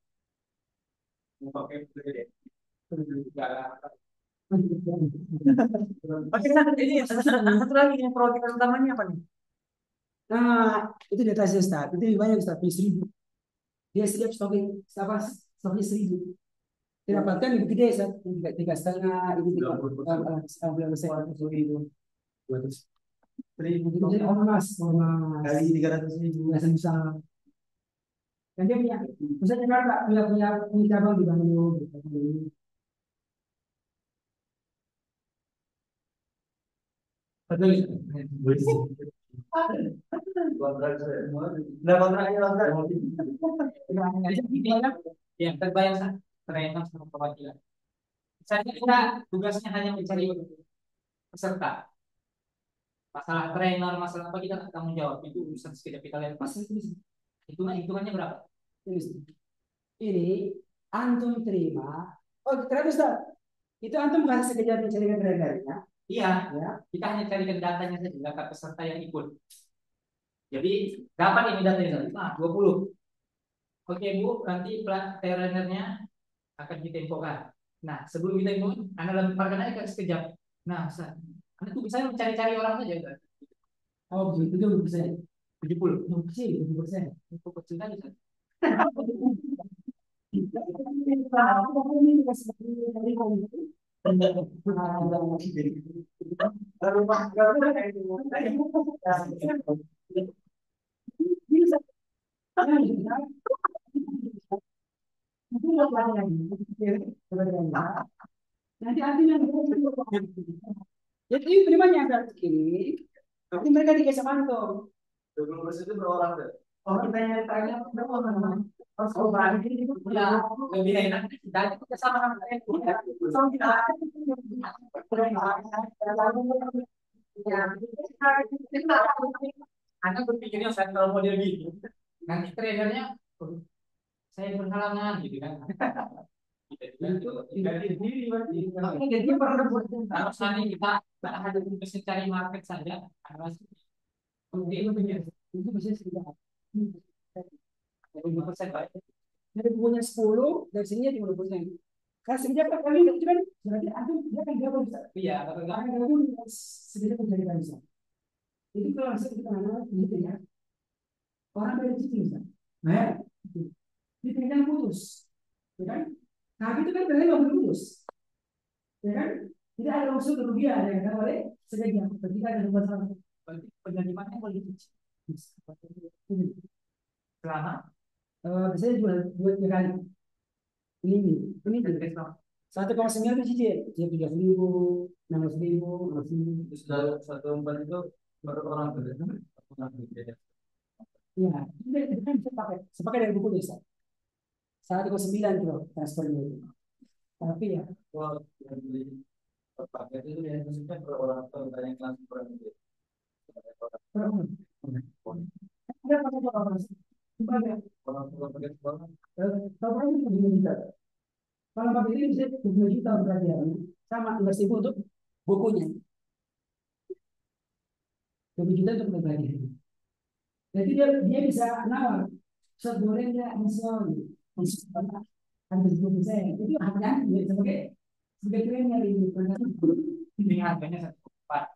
Oke, ini satu lagi yang program utamanya apa nih? Nah, itu data Ustaz. Itu lebih banyak Ustaz, 1000. Dia setiap stoknya apa? Stoknya 1000. Didapatkan lebih gede Ustaz. 3,5 itu 3 itu jadi ormas kali 300.000 biasa bisa. Dan dia punya, misalnya Jakarta punya cabang di Bandung, gitu. Betul. Yang terbayang trainer sama perwakilan. Misalnya kita tugasnya hanya mencari peserta. Masalah trainer, masalah apa kita nggak tanggung jawab. Itu urusan sekedar kita lihat pas. Hitungannya berapa? Ini, ini antum terima. Oh, terus Ustaz, itu antum nggak sekedar mencari kriteria. Iya, Ya. kita hanya carikan datanya saja, data peserta yang ikut. Jadi dapat ini datanya, nah 20. Oke Bu, nanti trainernya akan kita infokan. Nah, sebelum kita infokan, Anda lemparkan aja sekejap. Nah, Ustaz, Anda tuh bisa mencari-cari orang saja, Ustaz. Oh, begitu itu bisa. 70. Sih, 70%. Itu kecil kan, Ustaz. Nanti artinya jadi terimanya ada segini, nanti mereka dikasih mantu. 20% itu berapa orang tuh? Orang tanya-tanya berapa orang? Oh, Ya, lebih enak dan kita sama sama saya. Anda berpikirnya saya kalau model gitu, nanti trainernya saya berhalangan gitu kan. Itu ganti diri berarti. Jadi kalau misalnya kita ada bisa cari market saja, harus itu bisa sekitar 50% baik. dari bukunya 10, dari sini 50%. Karena sebenarnya kali itu kan berarti antum dia kan gabung bisa. Iya, kalau Karena gabung sedikit menjadi bisa. Jadi kalau langsung kita nanya gitu ya, orang dari situ bisa. Nah, di tinggal putus, ya kan? Nah itu kan berarti nggak putus, ya kan? Tidak ada unsur kerugian yang kan oleh sebagian ketika ada masalah. berarti penerimaannya boleh kecil. Selama Biasanya dua kali. Ini 1,9 itu cicil, dia 30.000, 16.000, 16.000. sudah satu empat itu baru orang berbeda. Ya, itu kan sepakai dari buku desa. 1,9 kilo transfernya itu. Tapi ya, Kalau yang beli paket itu yang maksudnya per orang atau banyak langsung per orang gitu. per orang. Ada pakai orang sebagai Orang paket sekolah. kalau orang itu 2 juta. Kalau pakai ini bisa 2 juta berarti ya. Sama 11.000 untuk bukunya, 2 juta untuk berbagi. Jadi dia bisa nawar sebenarnya misalnya harga 10%. Itu harganya sebagai trainer ini. Ini harganya 1,4.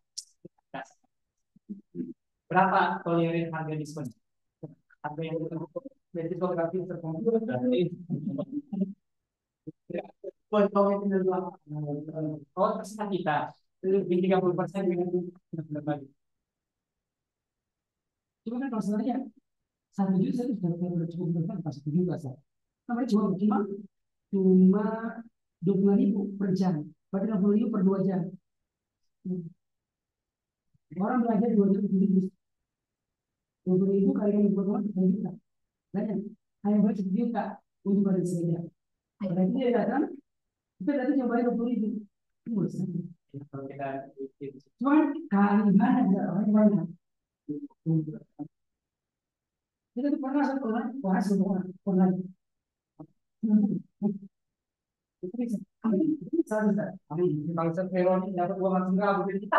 Berapa tolerir harga diskon? Harga yang jadi fotografi tertentu berarti potong itu dulu. Oh, terserah kita. Lebih 30% dengan berbagi. Cuma kan kalau sebenarnya 1 juta itu sudah cukup besar, pas 1 juta saya. Namanya cuma 20.000 per jam, berarti 60.000 per 2 jam. Orang belajar 2 jam 20.000 kali yang 2 juta. Banyak. Hanya buat 1 juta untuk pada saja. Berarti dia datang, kita datang coba 20.000. Kalau kita Cuma kali mana dia orang banyak. Kita tuh pernah satu orang semua orang. Itu bisa. Satu tak. kalau Veroni dapat uang langsung gabung jadi kita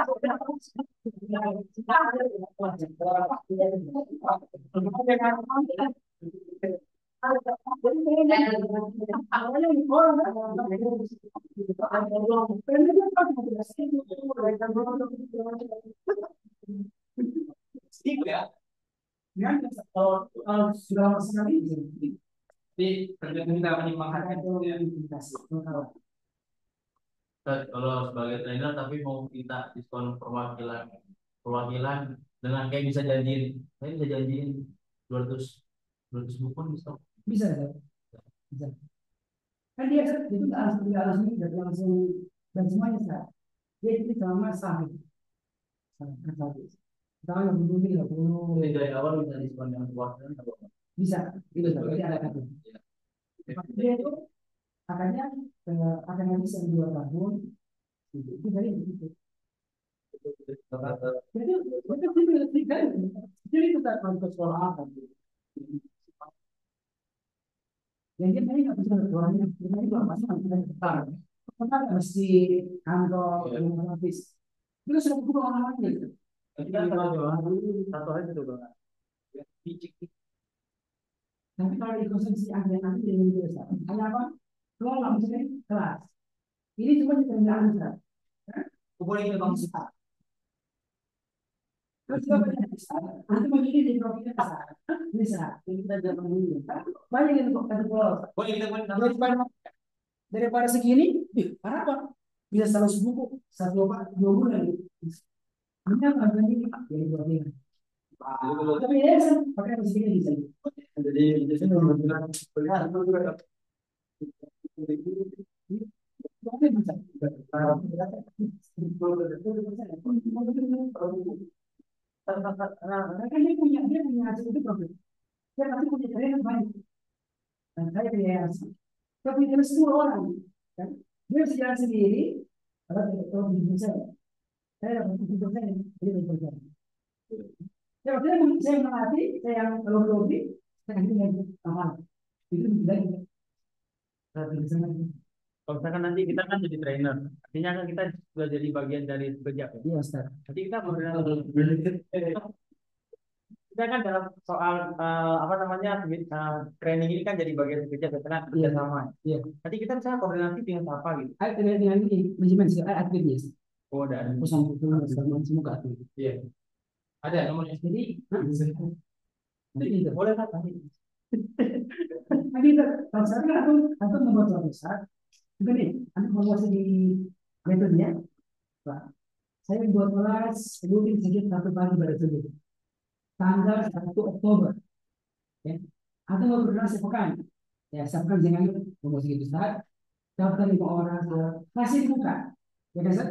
sedikit ya. Kalau sudah sekali, Jadi tergantung kita menyimpangkan kalau sebagai trainer tapi mau kita diskon perwakilan perwakilan dengan kayak bisa janjiin saya bisa janjiin 200 buku diskon bisa ya, bisa. Kan dia kan itu nggak harus ini nggak langsung dan semuanya sah. Dia itu sama sah. Kalau yang belum nggak perlu jadi dari awal bisa diskon yang perwakilan bisa. Itu berarti ada kata. Dia itu akannya akan habis yang 2 tahun. Itu dari itu. Jadi mereka tidak tiga ini. Jadi kita akan ke sekolah apa? Jadi dia nggak bisa orangnya, dia itu apa sih? Karena mesti kantor, office. Itu sudah bukan orang lain. Kita kalau satu hari itu bang. Tapi kalau dikonsumsi ada nanti jadi biasa. Hanya apa? Kalau nggak misalnya kelas. Ini cuma di kerjaan Ustaz. Boleh kita bangsa. Terus juga banyak bisa. Nanti begini di provinsi bisa. Kita jangan dulu. Banyak yang untuk satu pulau. Boleh kita daripada segini, para apa? Bisa 100 buku, satu apa, 2 bulan. Ini apa ini? Jadi provinsi. Tapi ya, pakai segini bisa. Jadi saya benar-benar mereka dia punya hasil itu problem. Dia pasti punya karya yang banyak. Dan saya kreasi. Dia punya 10 orang. Kan? Dia bisa jalan sendiri. Kalau tidak tahu di saya. Saya dapat 7%. Dia berjalan. Ya, waktu saya melatih, saya yang kalau lobby, saya ganti lagi aman. Itu lagi. Kalau misalkan nanti kita kan jadi trainer, artinya kan kita sudah jadi bagian dari kerja. Iya, Ustaz. Jadi kita kita kan dalam soal apa namanya training ini kan jadi bagian kerja karena kerjasama. Iya. Nanti kita bisa koordinasi dengan apa gitu. Dengan ini manajemen atletnya. Oh, ada. Pesan itu semua ke atlet. Iya. Ada nomornya. Jadi, boleh kan? Tapi kalau saya kan aku membuat suatu besar. Begini, aku membuat di metodenya. Pak, saya buat kelas rutin sedikit satu pagi pada subuh. Tanggal 1 Oktober. Ya. Atau mau berkelas sepekan. Ya, sepekan jangan membuat segitu besar. Daftar 5 orang, kasih dibuka. Ya kan, Ustaz?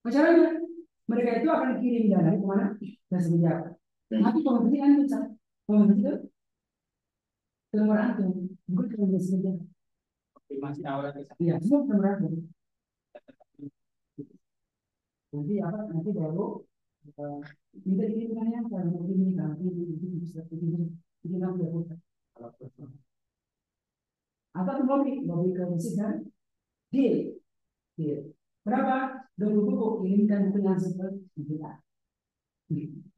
Caranya, mereka itu akan kirim dana kemana? Ke semenjak. Tapi kompetisi kan bisa. Kompetisi itu ke nomor antum, bukan ke nomor semenjak. Masih awal ke Iya, semua ke nomor antum. Nanti apa? Nanti baru minta kirimkannya kalau ini nanti itu bisa ini nanti ya bukan. Atau lobby ke musik kan? Deal, deal. Berapa? 20 buku kirimkan buku yang seperti kita.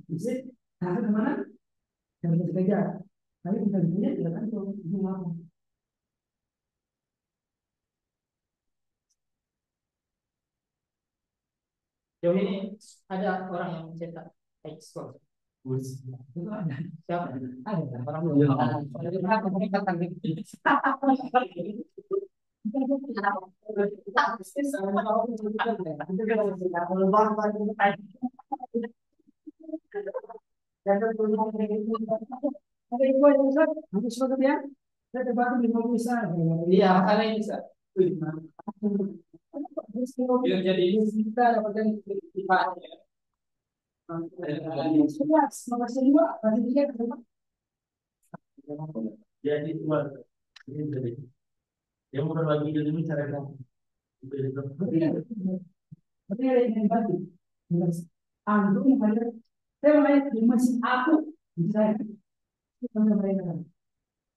Musik, nanti kemana? Dan bisa kejar. Tapi kita punya tidak kan itu apa? Jauh ini ada orang yang cetak ekspor. Itu ada. Siapa? Ada. Orang Iya, makanya ini bisa. Biar jadi kita dapatkan manfaatnya. Makasih juga, nanti dia ketemu. jadi dua. Yang mau berbagi ilmu cara kamu. Tapi ada yang bagi. Antum yang bayar. Saya bayar di mesin aku. Bisa. Mereka.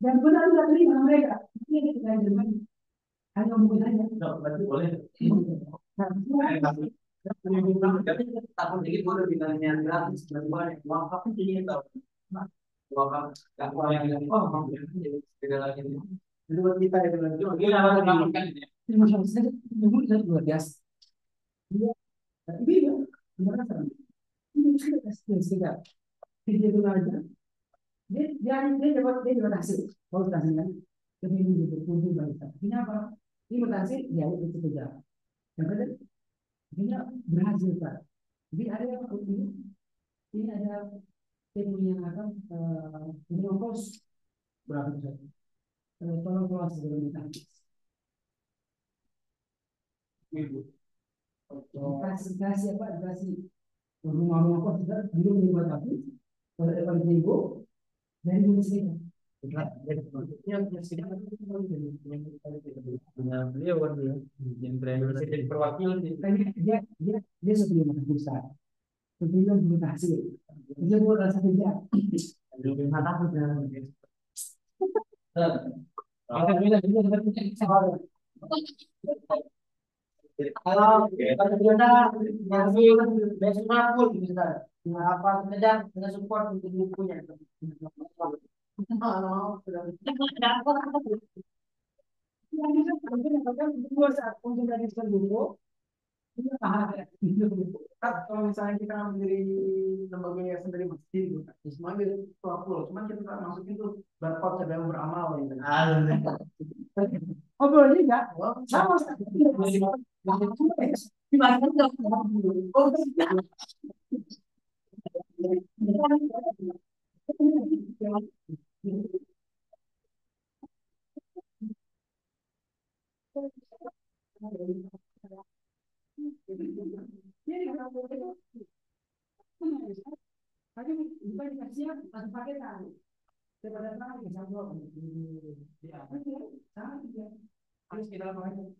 Dan benar tidak terima mereka. Ini kita yang hanya mungkin saja. Berarti boleh. Tahun ini gue udah bilangnya gratis, sebenarnya uang apa jadi tahu. Uang apa yang oh beda lagi. Dua kita itu lagi. Kita harus kan ini. Ini masalah saya, ini luar biasa. Iya, tapi dia benar kan? Ini sudah sudah. Dia itu aja. Dia dapat hasil. Kalau hasilnya, jadi ini berkunjung bangsa. Ini apa? Ini berhasil, ya itu kerja. Yang kedua, dia berhasil Pak. Jadi ada apa ini ada tim yang akan mengongkos berapa besar? Tolong kelas sebelum kita. Kasih apa? Kasih rumah kos juga belum dibuat lagi. Kalau ada minggu dari musim Beliau kan yang trainer jadi perwakilan dia sebelum masuk besar. Tentunya belum berhasil. Dia buat rasa kerja. Lebih mata sudah. Kalau kita ngasih besok pun bisa. Apa sedang dengan support untuk bukunya. Oh, sudah. Saat untuk dari buku, kalau misalnya kita menjadi lembaga yayasan dari masjid, gitu, semua itu pulau, cuman kita tak masukin tuh barcode sedang beramal gitu. Oh boleh juga. Sama saja. Tapi bukan dikasih langsung pakai tahu. Daripada tahu bisa dua. Ya, sama juga. Harus kita lakukan.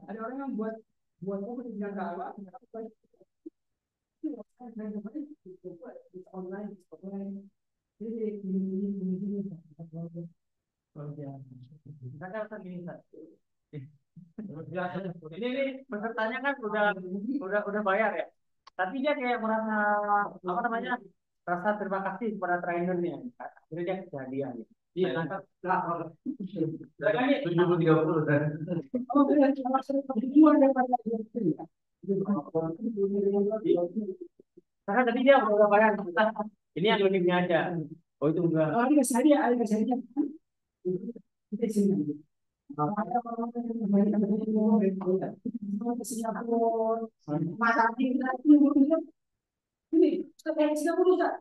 Ada orang yang buat buat apa di bidang dakwah, online, online. Jadi ini. Karena kan gini, Ustaz. Ini pesertanya kan udah bayar ya. Tapi dia kayak merasa apa namanya? Rasa terima kasih kepada trainernya. Akhirnya dia kasih hadiah gitu. Iya, nah, 730 dan Oh, benar. Jual daripada karena tadi dia udah bayar. Ini yang uniknya aja. Oh itu enggak. oh, ada kasih hadiah. Kita sini. Singapura, ini kayak Singapura Ustaz.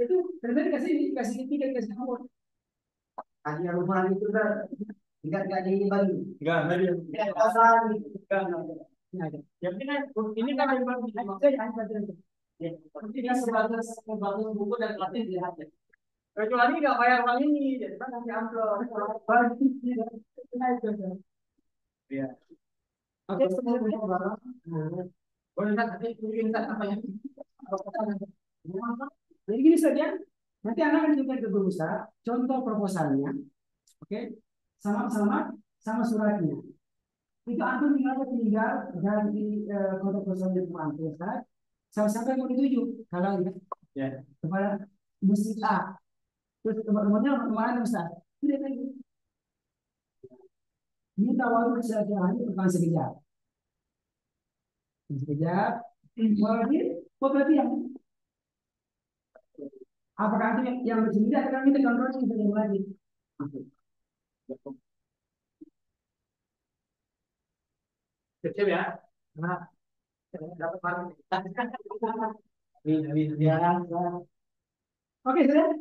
Itu benar kasih tiket ke Singapura. Hadiah rumah itu kan tidak di Bali. Enggak dia. Tidak di pasar gitu. Enggak. Ini ada. Ya ini kan dari bagus. Saya hanya baca itu. Ya. Ini sebagus buku dan pelatih dilihat ya. Kecuali nggak bayar uang ini, jadi kan nanti amplop. Iya. Oke, sebenarnya Boleh kan nanti tunjukin kan apa yang jadi gini saja. Nanti anak akan tunjukkan ke guru Ustaz contoh proposalnya, oke, sama suratnya. Itu antum tinggal dari kota kosong di antum Ustaz. Sama-sama yang mau dituju. Kalau ya. kepada masjid A, terus nomornya kemana Ustaz? Tidak lagi. Minta waktu sehari bukan sekejap. Sekejap. Lagi, kok berarti apakah itu yang bersendiri atau kami kita kontrol yang lagi? Kecil ya. Nah, dapat barang. Ini dia. Oke, sudah.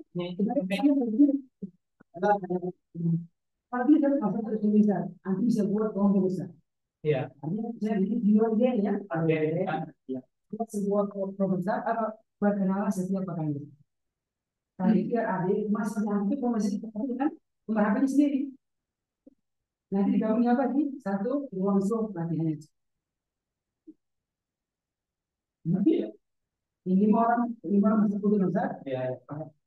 Kalau bisa masuk ke tulisan, nanti bisa buat kelompok besar. Iya. Artinya saya bikin di luar dia ya. Oke. Ya. Buat sebuah kelompok besar atau perkenalan setiap pekan. Tadi biar adik masih yang itu masih kan pemerhatian sendiri. Nanti digabungnya apa sih? Satu ruang show latihannya. Nanti lima orang masuk ke besar. Iya.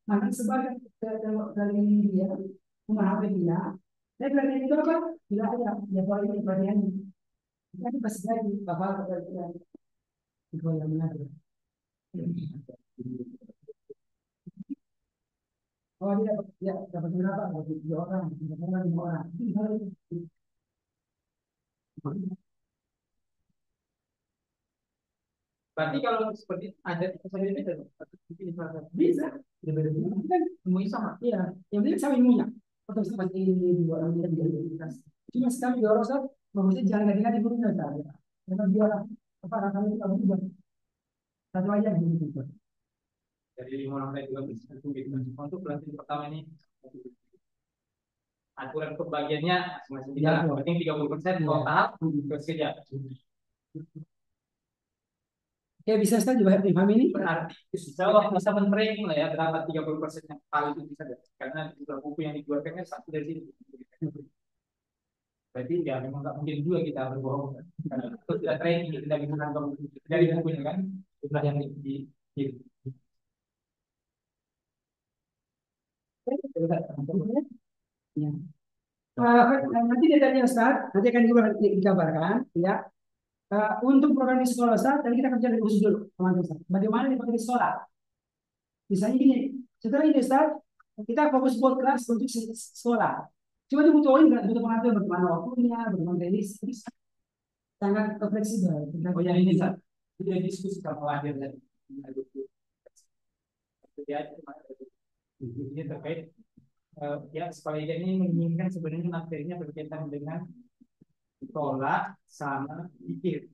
Nanti sebagai dari dia pemerhatian dia. Saya bilang itu apa? Tidak ada. Ya kalau ini bagian nanti pasti lagi bapak itu yang mengatur. Oh dia dapat berapa? Dapat 3 orang, 3 orang, 5 orang. Itu misalnya Berarti kalau seperti itu ada sendiri beda dong. Atau bikin salah satu. bisa. Itu kan Semuanya sama. iya, yang penting sama ilmunya. Atau seperti ini 2 orang kita bisa identitas. Cuma sekali 2 orang Ustaz, bagusnya jangan ganti-ganti gurunya Ustaz. Karena dia apa rasanya itu kamu juga satu aja gitu. Dari 5 orang tadi juga bisa. Untuk pelatihan pertama ini aturan pembagiannya masing-masing kita lah. Yang penting 30% total terus kerja. Ya bisa Ustaz juga dipahami ini. Berarti insya Allah bisa men-training lah ya berapa 30% yang paling itu bisa deh. Karena jumlah buku yang dikeluarkannya satu dari sini. Berarti ya memang nggak mungkin juga kita berbohong kan? Karena itu tidak training kita bisa nangkap dari bukunya kan jumlah yang di Ya. Nanti detailnya Ustaz, nanti akan dikabarkan ya. Untuk program di sekolah Ustaz, tadi kita kerja dari khusus dulu, teman-teman Ustaz. Bagaimana dipakai di sekolah? Misalnya gini, setelah ini Ustaz, kita fokus buat kelas untuk sekolah. Cuma itu butuh ini, butuh pengaturan bagaimana waktunya, bagaimana rilis, sangat fleksibel. oh ya ini Sat, sudah diskusi sama Wahir tadi. Ya, ini terkait ya sekolah ini menginginkan sebenarnya materinya berkaitan dengan tolak sama pikir.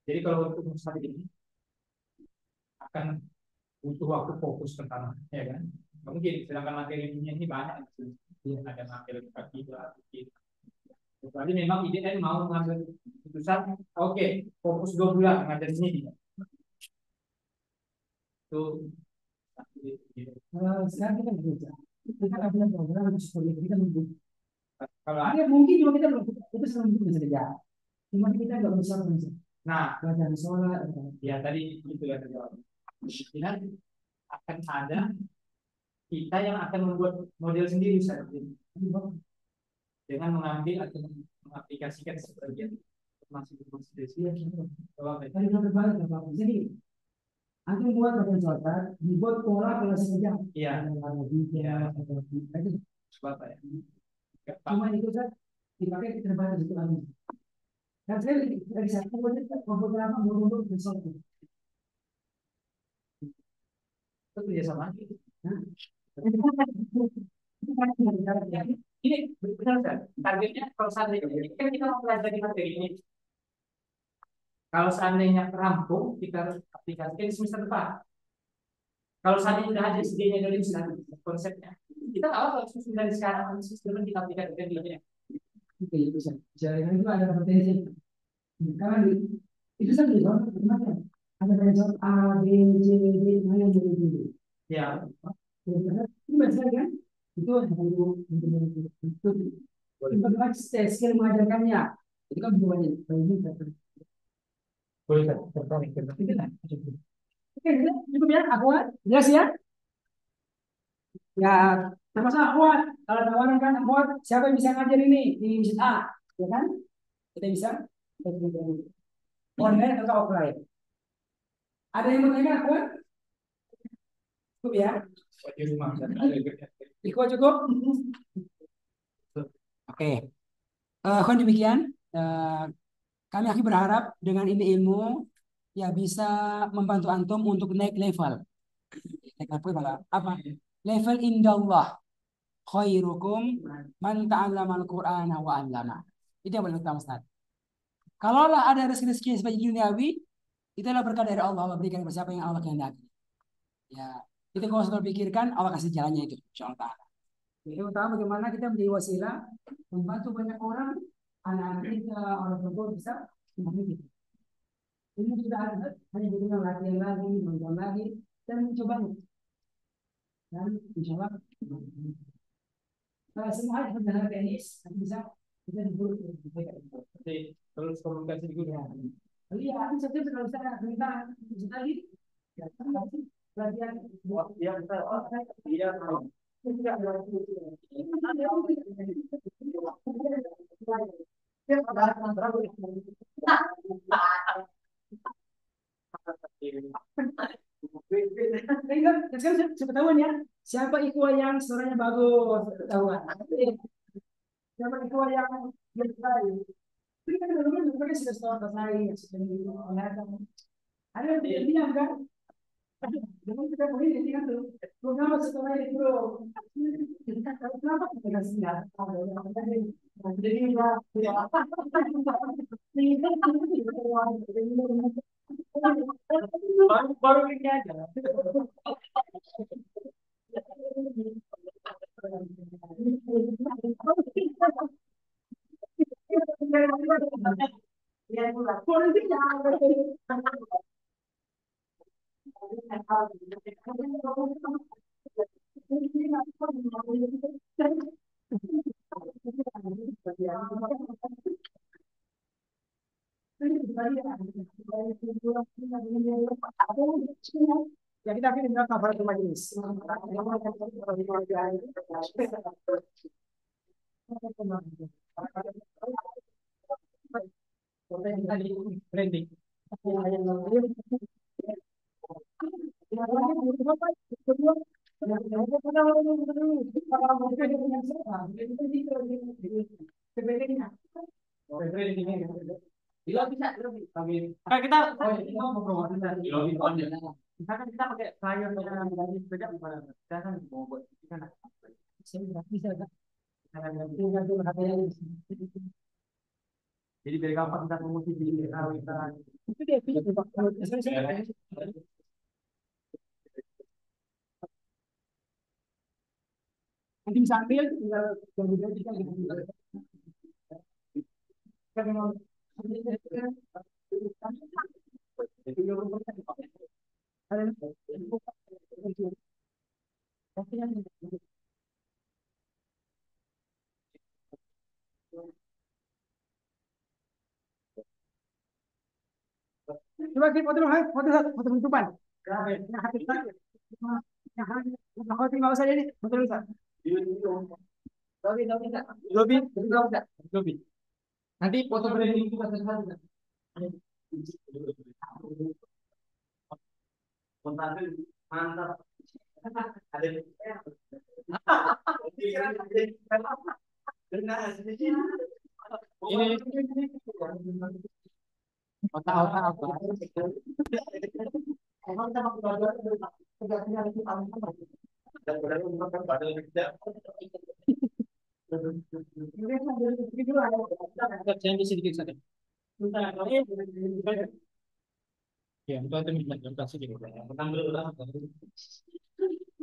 Jadi kalau untuk saat ini akan butuh waktu fokus pertama, ya kan? Nggak mungkin, sedangkan materinya ini banyak. Ya, ada materi pikir. Kecuali memang IDN mau mengambil keputusan, oke, fokus 2 bulan mengajar sini. Itu Sekarang kita bekerja. Kita ada program untuk sekolah kita mungkin. kalau Ya, mungkin juga kita belum, itu selalu bisa kerja. Cuma kita nggak bisa langsung. nah, Belajar sholat. ya tadi itu ya terjawab. Kemungkinan akan ada kita yang akan membuat model sendiri saat ini dengan mengambil atau mengaplikasikan sebagian informasi dari sini. Tadi kita berbalik Bapak. Jadi nanti buat bagian sholat, dibuat pola kelas saja. Iya. Ya. Itu Sebab ya. cuma itu kan dipakai terbatas itu lagi. Dan saya dari satu beberapa mundur ke sholat. Itu kerjasama. Nah, Ini benar kan? Targetnya kalau seandainya ini kan kita mau pelajari materi ini. Kalau seandainya rampung, kita harus aplikasikan di semester depan. Kalau seandainya sudah ada idenya dari misalnya konsepnya, kita tahu kalau sudah dari sekarang sistem kita aplikasikan di ini. oke, bisa. Jaringan itu ada potensi. Karena itu saja gimana? Ada bentuk A, B, C, D, mana yang jadi dulu. Ya, Itu biasa kan? Itu itu untuk skill mengajarkannya. Itu kan bukannya banyak. boleh tertarik. Oke, cukup ya, aku jelas ya. Ya, termasuk aku kalau tawaran kan aku siapa yang bisa ngajar ini di Masjid A, ya kan? Kita bisa online atau offline. Ada yang bertanya aku? Cukup ya. Di rumah. Iko cukup. Oke. Kan demikian. Eh, Kami akhir berharap dengan ini ilmu ya bisa membantu antum untuk naik level. Naik level apa? Level indallah khairukum man ta'allama al-Qur'ana wa 'allama. Itu yang paling utama Ustaz. Kalaulah ada rezeki-rezeki sebagai duniawi, itulah berkah dari Allah. Allah berikan kepada siapa yang Allah kehendaki. Ya, itu kalau sudah pikirkan, Allah kasih jalannya itu, insyaallah taala. Yang utama bagaimana kita menjadi wasilah membantu banyak orang, anak-anak kita, orang tua bisa membantu kita. Ini sudah ada, hanya kita latihan lagi, menonton lagi, dan mencobanya. Dan insya Allah, semua hal sebenarnya teknis, nanti bisa kita diburu. Terus komunikasi juga. Iya, ini setiap kalau saya cerita lagi, ya, latihan. Ya, iya. Nah, sekarang saya ketahuan ya, siapa ikhwah yang suaranya bagus, ketahuan. Siapa ikhwah yang baik. Ini kan teman-teman juga sudah tahu bahasa sudah kelihatan. Ada yang tidak diam kan? Jangan kita boleh jadi kan tuh. Kenapa setelah itu bro? Kenapa kita kasih ya? Jadi ya. Baru ini aja. Ya kita akan bilang kabar ke majelis. Branding. Kan kita mau promosi tadi. Misalkan kita pakai flyer dari sepeda gimana? Kita kan mau buat kan bisa kan? Jadi biar gampang kita promosi di kita. Itu dia video Pak. Nanti bisa ambil tinggal yang kita coba kita foto penutupan. Yang hati tadi. Yang hati nggak usah jadi foto penutupan. Lobi, lobi. Nanti foto branding juga satu-satu. Mantap. Ada. Ini otak-otak apa? Emang kita pakai baju kerjanya itu paling apa? Dan berarti untuk pada kerja. Jangan sedikit saja. Ya, itu ada minta sedikit. Pertama dulu lah.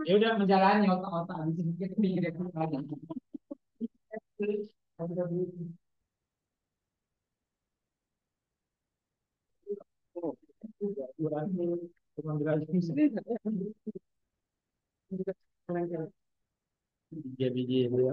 Ya udah menjalani otak-otak di sini kita pinggir itu lagi. Biji-biji ya.